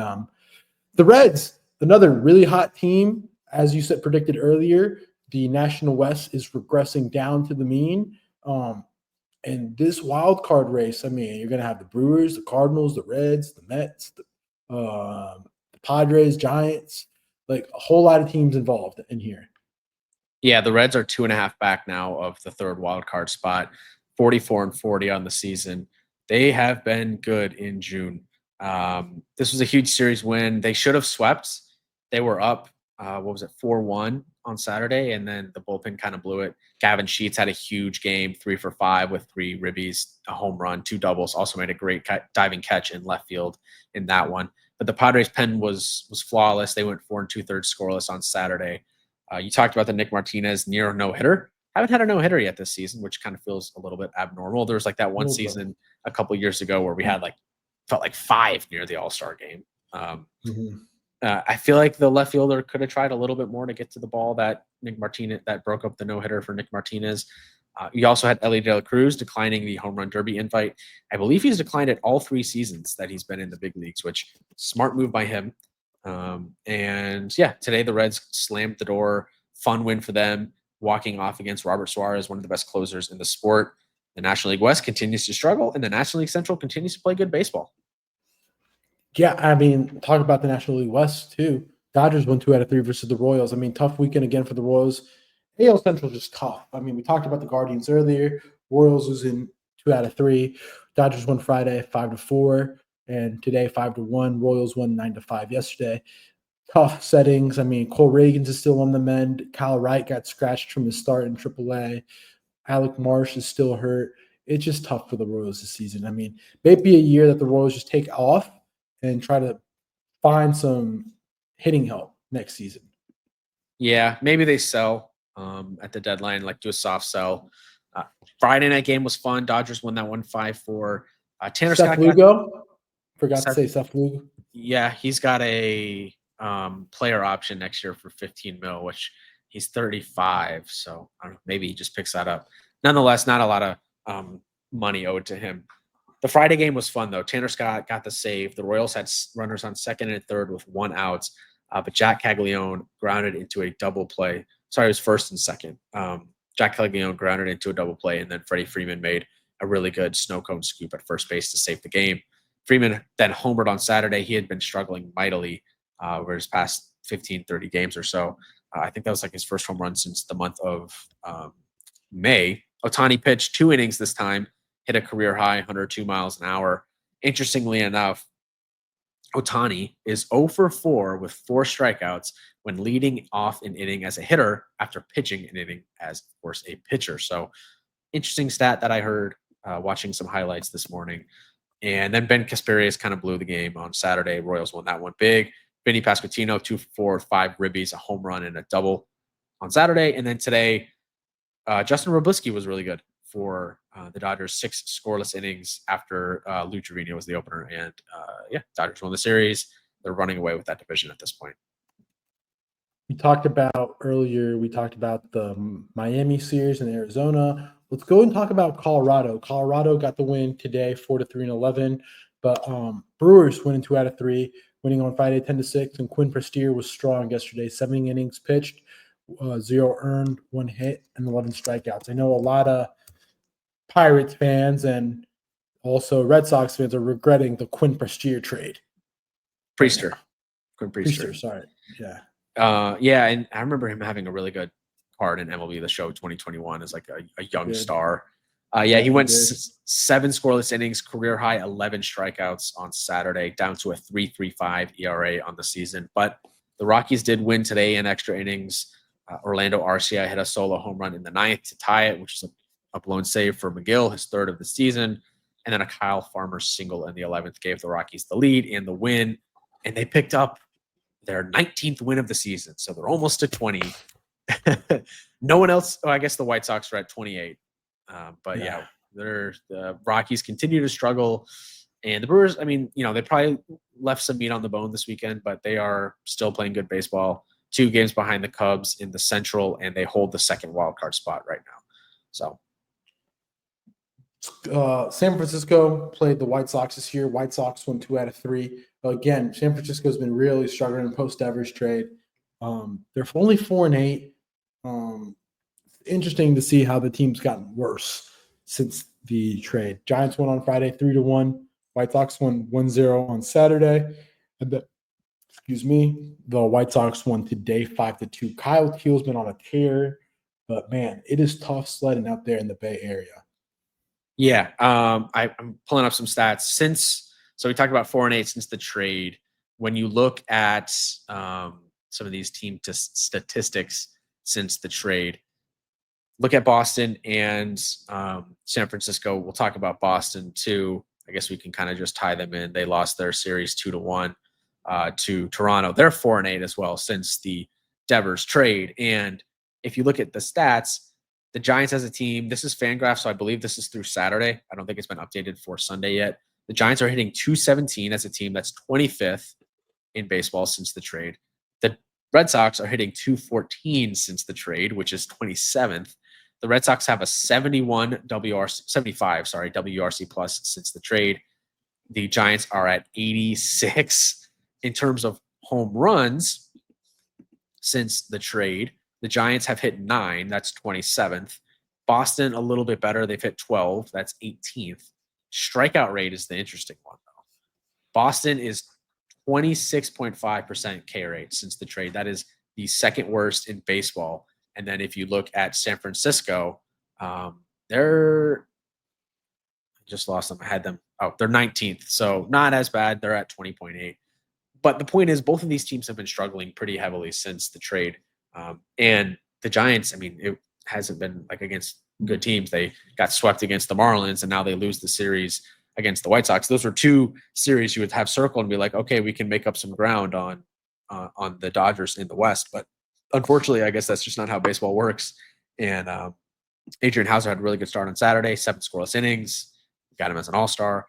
[SPEAKER 2] the Reds, another really hot team, as you said, predicted earlier. The National West is regressing down to the mean. And this wild card race, I mean, you're going to have the Brewers, the Cardinals, the Reds, the Mets, the Padres, Giants, a whole lot of teams involved in here.
[SPEAKER 1] Yeah, the Reds are 2.5 back now of the 3rd wild card spot, 44-40 on the season. They have been good in June. This was a huge series win. They should have swept. They were up, 4-1 on Saturday, and then the bullpen kind of blew it. Gavin Sheets had a huge game, 3 for 5 with 3 ribbies, a home run, 2 doubles. Also made a great diving catch in left field in that one. But the Padres' pen was flawless. They went 4 2/3 scoreless on Saturday. You talked about the Nick Martinez near no-hitter. Haven't had a no-hitter yet this season, which kind of feels a little bit abnormal. There was that one season a couple years ago where we had felt like 5 near the All-Star game. I feel like the left fielder could have tried a little bit more to get to the ball that broke up the no-hitter for Nick Martinez. You also had Ellie De La Cruz declining the home run derby invite. I believe he's declined it all 3 seasons that he's been in the big leagues, which smart move by him. And yeah, today the Reds slammed the door. Fun win for them, walking off against Robert Suarez, one of the best closers in the sport. The National League West continues to struggle, and the National League Central continues to play good baseball.
[SPEAKER 2] Yeah, I mean, talk about the National League West too. Dodgers won 2 out of 3 versus the Royals. I mean, tough weekend again for the Royals. AL Central just tough. I mean, we talked about the Guardians earlier. Royals was in 2 out of 3. Dodgers won Friday 5-4, and today 5-1. Royals won 9-5 yesterday. Tough settings. I mean, Cole Reagans is still on the mend. Kyle Wright got scratched from the start in AAA. Alec Marsh is still hurt. It's just tough for the Royals this season. I mean, maybe a year that the Royals just take off and try to find some hitting help next season.
[SPEAKER 1] Yeah, maybe they sell at the deadline, like do a soft sell. Friday night game was fun. Dodgers won that 1-5-4. Tanner
[SPEAKER 2] Seth
[SPEAKER 1] Scott
[SPEAKER 2] Lugo. Forgot to say Seth Lugo.
[SPEAKER 1] Yeah, he's got a player option next year for 15 mil, which he's 35. So I don't know, maybe he just picks that up. Nonetheless, not a lot of money owed to him. The Friday game was fun, though. Tanner Scott got the save. The Royals had runners on second and third with 1 out, but Jack Caglione grounded into a double play. Sorry, it was first and second. Jack Caglione grounded into a double play, and then Freddie Freeman made a really good snow cone scoop at first base to save the game. Freeman then homered on Saturday. He had been struggling mightily over his past 15, 30 games or so. I think that was like his first home run since the month of May. Ohtani pitched 2 innings this time, hit a career high 102 miles an hour. Interestingly enough, Ohtani is 0 for 4 with 4 strikeouts when leading off an inning as a hitter after pitching an inning as, of course, a pitcher. So interesting stat that I heard watching some highlights this morning. And then Ben Casparius kind of blew the game on Saturday. Royals won that one big. Vinny Pasquantino, 2 for 4, 5 ribbies, a home run, and a double on Saturday. And then today, Justin Roblisky was really good for the Dodgers, 6 scoreless innings after Lou Trevino was the opener. And yeah, Dodgers won the series. They're running away with that division at this point.
[SPEAKER 2] We talked about earlier, the Miami series in Arizona. Let's go and talk about Colorado. Colorado got the win today, 4-3-11. But Brewers winning 2 out of 3, winning on Friday 10-6. And Quinn Prestier was strong yesterday, 7 innings pitched, 0 earned, 1 hit, and 11 strikeouts. I know a lot of Pirates fans and also Red Sox fans are regretting the Quinn Prestier trade.
[SPEAKER 1] Priester.
[SPEAKER 2] Quinn Priester, sorry. Yeah.
[SPEAKER 1] Yeah, and I remember him having a really good part in MLB The Show 2021 as like a young star. Yeah, he went 7 scoreless innings, career high 11 strikeouts on Saturday, down to a 3.35 ERA on the season. But the Rockies did win today in extra innings. Orlando Arcia hit a solo home run in the 9th to tie it, which is a blown save for McGill, his 3rd of the season. And then a Kyle Farmer single in the 11th gave the Rockies the lead and the win. And they picked up their 19th win of the season. So they're almost to 20. No one else. I guess the White Sox are at 28. But yeah, the Rockies continue to struggle. And the Brewers, I mean, they probably left some meat on the bone this weekend, but they are still playing good baseball. 2 games behind the Cubs in the Central, and they hold the 2nd wild card spot right now. So
[SPEAKER 2] San Francisco played the White Sox this year. White Sox won 2 out of 3. Again, San Francisco's been really struggling in post-Devers trade. They're only 4-8. Interesting to see how the team's gotten worse since the trade. Giants won on Friday 3-1. White Sox won 1-0 on Saturday. And the White Sox won today 5-2. Kyle Teal's been on a tear, but man, it is tough sledding out there in the Bay Area.
[SPEAKER 1] Yeah, I'm pulling up some stats so we talked about 4-8 since the trade. When you look at some of these team statistics since the trade, look at Boston and San Francisco. We'll talk about Boston too. I guess we can kind of just tie them in. They lost their series 2-1 to Toronto. They're 4-8 as well since the Devers trade. And if you look at the stats, the Giants as a team, this is Fangraphs, so I believe this is through Saturday. I don't think it's been updated for Sunday yet. The Giants are hitting 217 as a team. That's 25th in baseball since the trade. The Red Sox are hitting 214 since the trade, which is 27th. The Red Sox have a 75 WRC plus since the trade. The Giants are at 86 in terms of home runs since the trade. The Giants have hit 9. That's 27th. Boston, a little bit better. They've hit 12. That's 18th. Strikeout rate is the interesting one, though. Boston is 26.5% K rate since the trade. That is the second worst in baseball. And then if you look at San Francisco, they're I just lost them. I had them. Oh, they're 19th. So not as bad. They're at 20.8. But the point is, both of these teams have been struggling pretty heavily since the trade. And the Giants, I mean, it hasn't been like against good teams. They got swept against the Marlins, and now they lose the series against the White Sox. Those are two series you would have circled and be like, okay, we can make up some ground on the Dodgers in the West. But unfortunately, I guess that's just not how baseball works. And Adrian Hauser had a really good start on Saturday, 7 scoreless innings. Got him as an All-Star.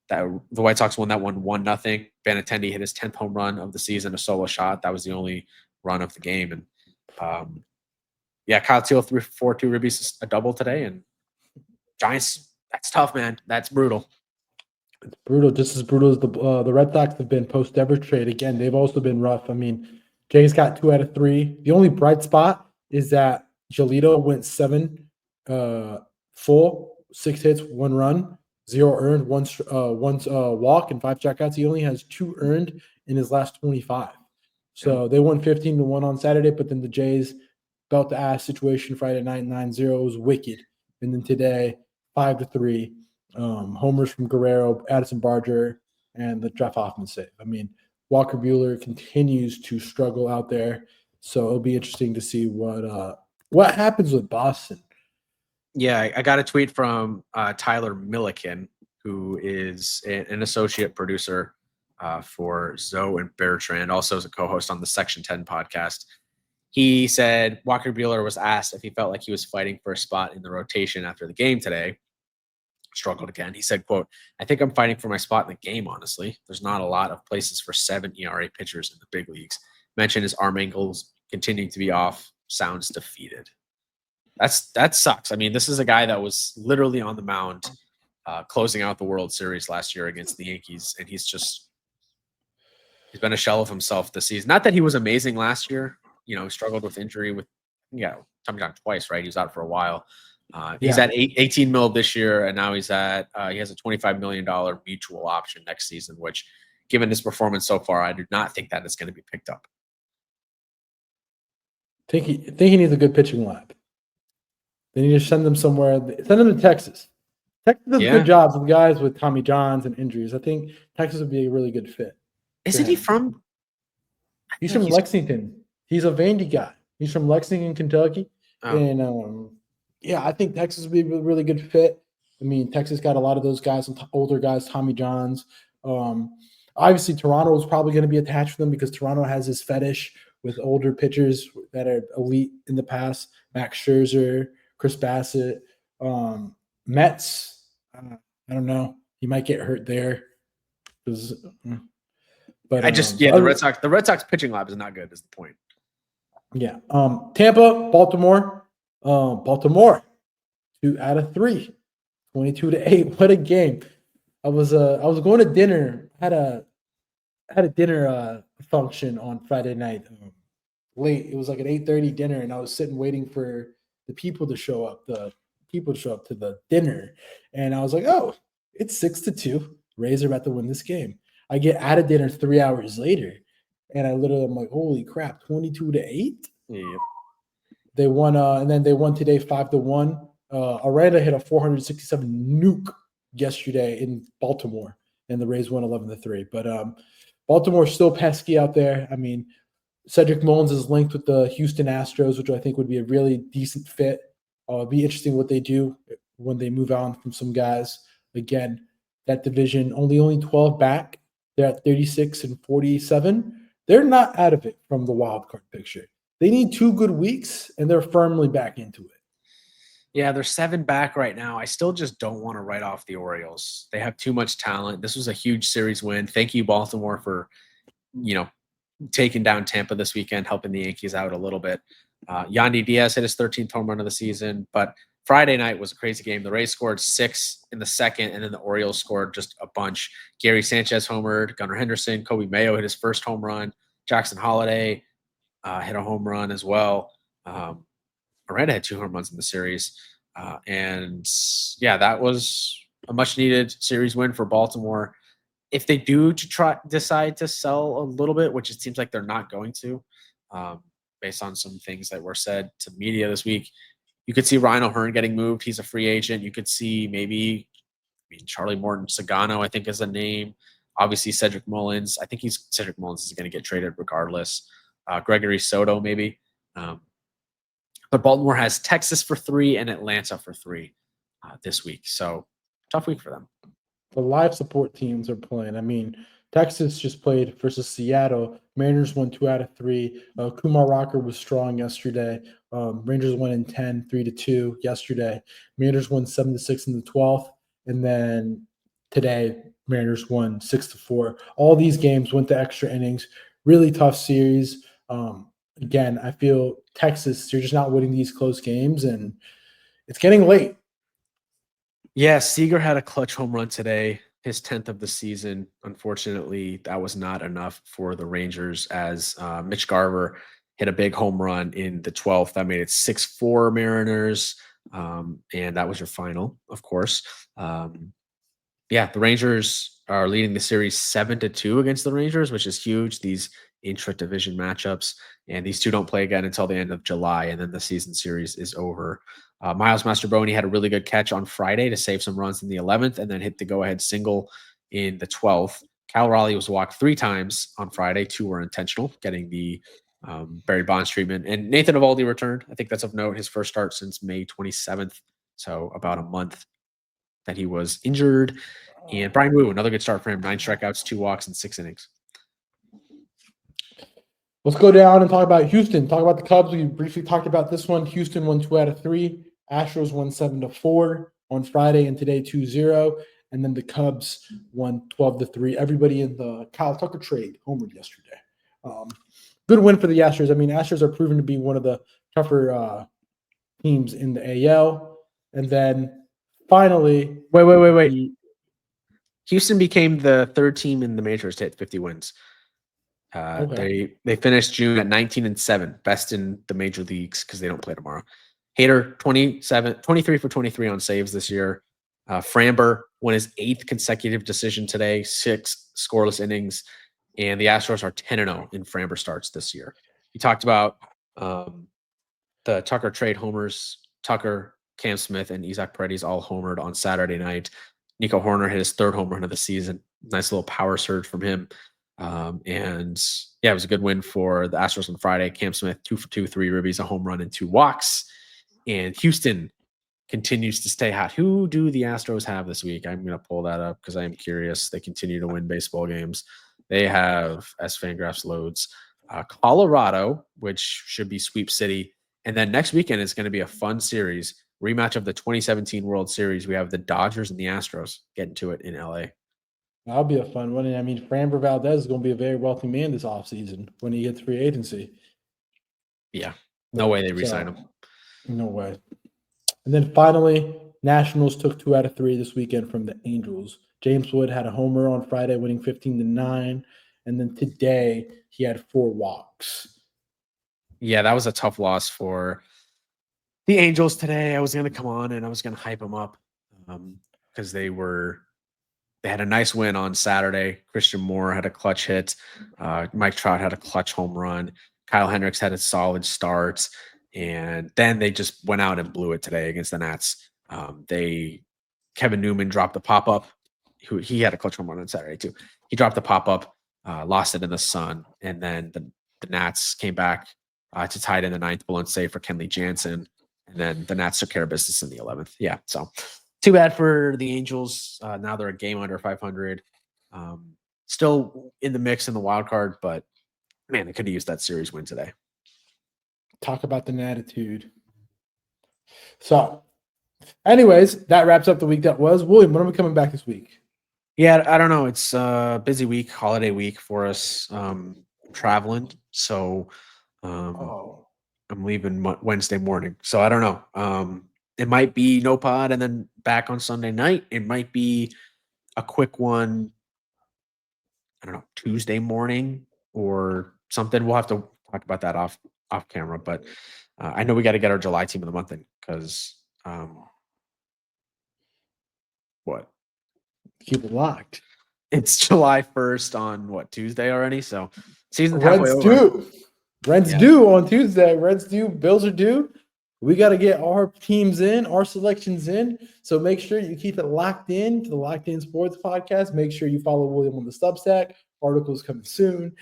[SPEAKER 1] The White Sox won that one 1-0. Benintendi hit his 10th home run of the season, a solo shot. That was the only run of the game. And Kyle Teal threw 4-2 ribbies, a double today. And Giants, that's tough, man. That's brutal.
[SPEAKER 2] It's brutal, just as brutal as the Red Sox have been post ever trade. Again, they've also been rough. I mean, Jay's got 2 out of 3. The only bright spot is that Giolito went 7 full, 6 hits, 1 run, 0 earned, 1 walk, and 5 strikeouts. He only has 2 earned in his last 25. So they won 15-1 on Saturday, but then the Jays belt the ass situation Friday night, 9-0 was wicked. And then today, 5-3. Homers from Guerrero, Addison Barger, and the Jeff Hoffman save. I mean, Walker Buehler continues to struggle out there, so it'll be interesting to see what happens with Boston.
[SPEAKER 1] Yeah, I got a tweet from Tyler Milliken, who is an associate producer for Zoe and Bertrand, also as a co-host on the Section 10 podcast. He said Walker Buehler was asked if he felt like he was fighting for a spot in the rotation after the game today. Struggled again. He said, quote, "I think I'm fighting for my spot in the game, honestly. There's not a lot of places for 7 ERA pitchers in the big leagues. Mentioned his arm angles continuing to be off. Sounds defeated." That sucks. I mean, this is a guy that was literally on the mound closing out the World Series last year against the Yankees, and he's been a shell of himself this season. Not that he was amazing last year. You know, he struggled with injury with Tommy John twice, right? He was out for a while. He's at 18 mil this year, and now he has a $25 million mutual option next season, which, given his performance so far, I do not think that is going to be picked up.
[SPEAKER 2] Think he needs a good pitching lab. They need to send them somewhere. Send them to Texas. Texas does good jobs with guys with Tommy Johns and injuries. I think Texas would be a really good fit.
[SPEAKER 1] Isn't he from?
[SPEAKER 2] He's from Lexington. He's a Vandy guy. He's from Lexington, Kentucky. Oh. And I think Texas would be a really good fit. I mean, Texas got a lot of those guys, older guys, Tommy Johns. Obviously, Toronto is probably going to be attached to them because Toronto has this fetish with older pitchers that are elite in the past. Max Scherzer, Chris Bassett, Mets. I don't know. He might get hurt there. But
[SPEAKER 1] the Red Sox pitching lab is not good. Is the point?
[SPEAKER 2] Yeah. Tampa, Baltimore. Baltimore, 2 out of 3, 22-8. What a game! I was going to dinner. Had a dinner function on Friday night. Late. It was like an 8:30 dinner, and I was sitting waiting for the people to show up. The people to show up to the dinner, and I was like, "Oh, it's 6-2. Rays are about to win this game." I get out of dinner 3 hours later, and I'm like, "Holy crap! 22-8."
[SPEAKER 1] Yeah.
[SPEAKER 2] They won, and then they won today 5-1. Aranda hit a 467 nuke yesterday in Baltimore, and the Rays won 11-3. But Baltimore's still pesky out there. I mean, Cedric Mullins is linked with the Houston Astros, which I think would be a really decent fit. It'd be interesting what they do when they move on from some guys. Again, that division only 12 back. They're at 36-47. They're not out of it from the wild card picture. They need 2 good weeks, and they're firmly back into it.
[SPEAKER 1] Yeah, they're 7 back right now. I still just don't want to write off the Orioles. They have too much talent. This was a huge series win. Thank you, Baltimore, for taking down Tampa this weekend, helping the Yankees out a little bit. Yandy Diaz hit his 13th home run of the season, but Friday night was a crazy game. The Rays scored 6 in the second, and then the Orioles scored just a bunch. Gary Sanchez homered, Gunnar Henderson, Kobe Mayo hit his first home run. Jackson Holiday hit a home run as well. Miranda had 2 home runs in the series. And yeah, that was a much needed series win for Baltimore. If they do decide to sell a little bit, which it seems like they're not going to, based on some things that were said to media this week, you could see Ryan O'Hearn getting moved. He's a free agent. You could see maybe Charlie Morton Sagano, I think, is a name. Obviously, Cedric Mullins. I think Cedric Mullins is going to get traded regardless. Gregory Soto, maybe. But Baltimore has Texas for 3 and Atlanta for 3 this week. So tough week for them.
[SPEAKER 2] The live support teams are playing. I mean, Texas just played versus Seattle. Mariners won 2 out of 3. Kumar Rocker was strong yesterday. Rangers won in 10, 3-2 yesterday. Mariners won 7-6 in the 12th. And then today, Mariners won 6-4. All these games went to extra innings. Really tough series. Again, I feel Texas, you're just not winning these close games, and it's getting late.
[SPEAKER 1] Yeah, Seager had a clutch home run today, his 10th of the season. Unfortunately, that was not enough for the Rangers as Mitch Garver hit a big home run in the 12th. That made it 6-4 Mariners, and that was your final, of course. Yeah, the Rangers are leading the series 7-2 against the Rangers, which is huge. These intra-division matchups, and these two don't play again until the end of July, and then the season series is over. Miles Mastrobuoni had a really good catch on Friday to save some runs in the 11th, and then hit the go-ahead single in the 12th. Cal Raleigh was walked 3 times on Friday. 2 were intentional, getting the Barry Bonds treatment. And Nathan Eovaldi returned. I think that's of note. His first start since May 27th, so about a month that he was injured. And Brian Wu, another good start for him. 9 strikeouts, 2 walks, and 6 innings.
[SPEAKER 2] Let's go down and talk about Houston. Talk about the Cubs. We briefly talked about this one. Houston won 2 out of 3. Astros won 7-4 on Friday, and today 2-0. And then the Cubs won 12-3. Everybody in the Kyle Tucker trade homered yesterday. Good win for the Astros. I mean, Astros are proven to be one of the tougher teams in the AL. And then finally,
[SPEAKER 1] wait. Houston became the 3rd team in the majors to hit 50 wins.
[SPEAKER 2] Okay.
[SPEAKER 1] They finished June at 19-7, best in the major leagues because they don't play tomorrow. Hader 23 for 23 on saves this year. Framber won his 8th consecutive decision today, 6 scoreless innings, and the Astros are 10-0 in Framber starts this year. You talked about the Tucker trade homers. Tucker, Cam Smith, and Isaac Paredes all homered on Saturday night. Nico Horner hit his 3rd home run of the season. Nice little power surge from him. And yeah, it was a good win for the Astros on Friday. Cam Smith, 2 for 2, 3 ribbies, a home run, and 2 walks. And Houston continues to stay hot. Who do the Astros have this week? I'm going to pull that up because I am curious. They continue to win baseball games. They have, as Fangraphs loads, Colorado, which should be Sweep City. And then next weekend is going to be a fun series. Rematch of the 2017 World Series. We have the Dodgers and the Astros getting to it in LA.
[SPEAKER 2] That'll be a fun one. And I mean, Framber Valdez is going to be a very wealthy man this offseason when he gets free agency.
[SPEAKER 1] Yeah. No way they re-sign him.
[SPEAKER 2] No way. And then finally, Nationals took 2 out of 3 this weekend from the Angels. James Wood had a homer on Friday, winning 15-9. And then today, he had 4 walks.
[SPEAKER 1] Yeah, that was a tough loss for the Angels today. I was going to come on and I was going to hype them up because they had a nice win on Saturday. Christian Moore had a clutch hit. Mike Trout had a clutch home run. Kyle Hendricks had a solid start. And then they just went out and blew it today against the Nats. Kevin Newman dropped the pop-up. He had a clutch home run on Saturday too. He dropped the pop-up, lost it in the sun. And then the Nats came back to tie it in the 9th, blown save for Kenley Jansen. And then the Nats took care of business in the 11th. Yeah, so too bad for the Angels. Now they're a game under 500. Still in the mix in the wild card, but man, they could have used that series win today.
[SPEAKER 2] Talk about an attitude. So, anyways, that wraps up the week that was. William, when are we coming back this week?
[SPEAKER 1] Yeah, I don't know. It's a busy week, holiday week for us. Traveling, so I'm leaving Wednesday morning. So I don't know. It might be no pod and then back on Sunday night. It might be a quick one, I don't know, Tuesday morning or something. We'll have to talk about that off camera, but I know we got to get our July team of the month in because what?
[SPEAKER 2] Keep it locked.
[SPEAKER 1] It's July 1st on what, Tuesday already? So season's
[SPEAKER 2] Reds
[SPEAKER 1] halfway over.
[SPEAKER 2] due. Reds due on Tuesday. Reds due. Bills are due. We got to get our teams in, our selections in. So make sure you keep it locked in to the Locked In Sports Podcast. Make sure you follow William on the Substack. Articles coming soon.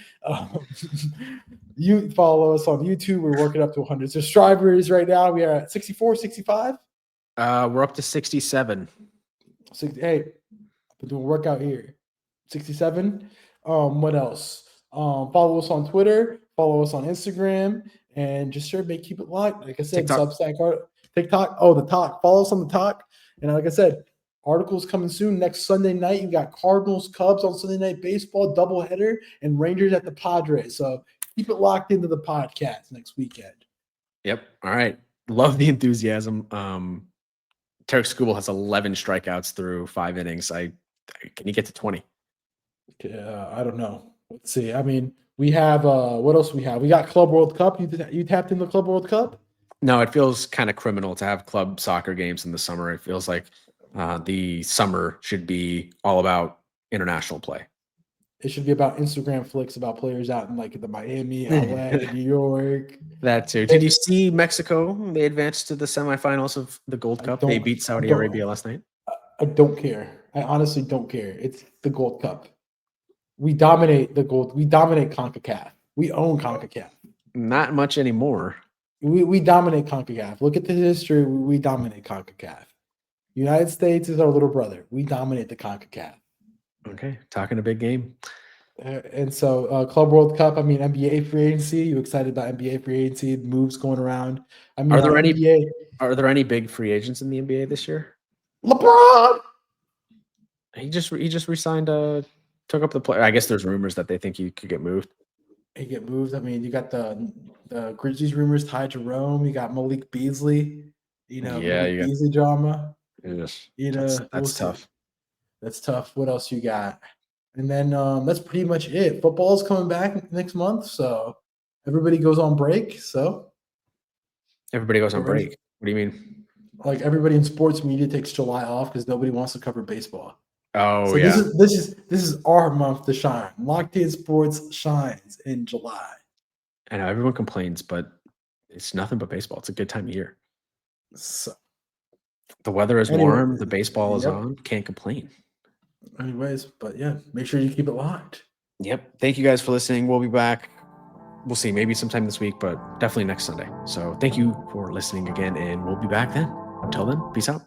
[SPEAKER 2] You follow us on YouTube. We're working up to 100 subscribers right now. We are at 64, 65.
[SPEAKER 1] We're up to 67.
[SPEAKER 2] Hey, we're doing a workout here. 67. What else? Follow us on Twitter. Follow us on Instagram. And just keep it locked. Like I said,
[SPEAKER 1] TikTok.
[SPEAKER 2] Substack, TikTok. Oh, the talk. Follow us on the talk. And like I said, articles coming soon. Next Sunday night, you got Cardinals, Cubs on Sunday Night Baseball, doubleheader, and Rangers at the Padres. So keep it locked into the podcast next weekend.
[SPEAKER 1] Yep. All right. Love the enthusiasm. Tarek Skubal has 11 strikeouts through 5 innings. Can you get to 20?
[SPEAKER 2] I don't know. Let's see. I mean, we have what else we have? We got Club World Cup. You tapped in the Club World Cup?
[SPEAKER 1] No, it feels kind of criminal to have club soccer games in the summer. It feels like the summer should be all about international play.
[SPEAKER 2] It should be about Instagram flicks about players out in like the Miami, LA, New York.
[SPEAKER 1] That too. Did you see Mexico? They advanced to the semifinals of the Gold Cup. They beat Saudi Arabia last night.
[SPEAKER 2] I don't care. I honestly don't care. It's the Gold Cup. We dominate the gold. We dominate CONCACAF. We own CONCACAF.
[SPEAKER 1] Not much anymore.
[SPEAKER 2] We dominate CONCACAF. Look at the history. We dominate CONCACAF. United States is our little brother. We dominate the CONCACAF.
[SPEAKER 1] Okay, talking a big game.
[SPEAKER 2] And so Club World Cup, I mean, NBA free agency. You excited about NBA free agency moves going around? I mean,
[SPEAKER 1] are there any big free agents in the NBA this year?
[SPEAKER 2] LeBron.
[SPEAKER 1] He just resigned. Took up the play. I guess there's rumors that they think he could get moved.
[SPEAKER 2] He get moved. I mean, you got the Grizzlies rumors tied to Rome. You got Malik Beasley. Malik Beasley drama.
[SPEAKER 1] Yes,
[SPEAKER 2] that's
[SPEAKER 1] tough.
[SPEAKER 2] That's tough. What else you got? And then that's pretty much it. Football's coming back next month, so everybody goes on break. So
[SPEAKER 1] everybody goes on break. What do you mean?
[SPEAKER 2] Like everybody in sports media takes July off because nobody wants to cover baseball.
[SPEAKER 1] Oh,
[SPEAKER 2] so
[SPEAKER 1] yeah.
[SPEAKER 2] This is our month to shine. Locked In Sports shines in July.
[SPEAKER 1] I know everyone complains, but it's nothing but baseball. It's a good time of year.
[SPEAKER 2] So
[SPEAKER 1] the weather is warm. The baseball is on. Can't complain.
[SPEAKER 2] Anyways, but yeah, make sure you keep it locked.
[SPEAKER 1] Yep. Thank you guys for listening. We'll be back. We'll see. Maybe sometime this week, but definitely next Sunday. So thank you for listening again, and we'll be back then. Until then, peace out.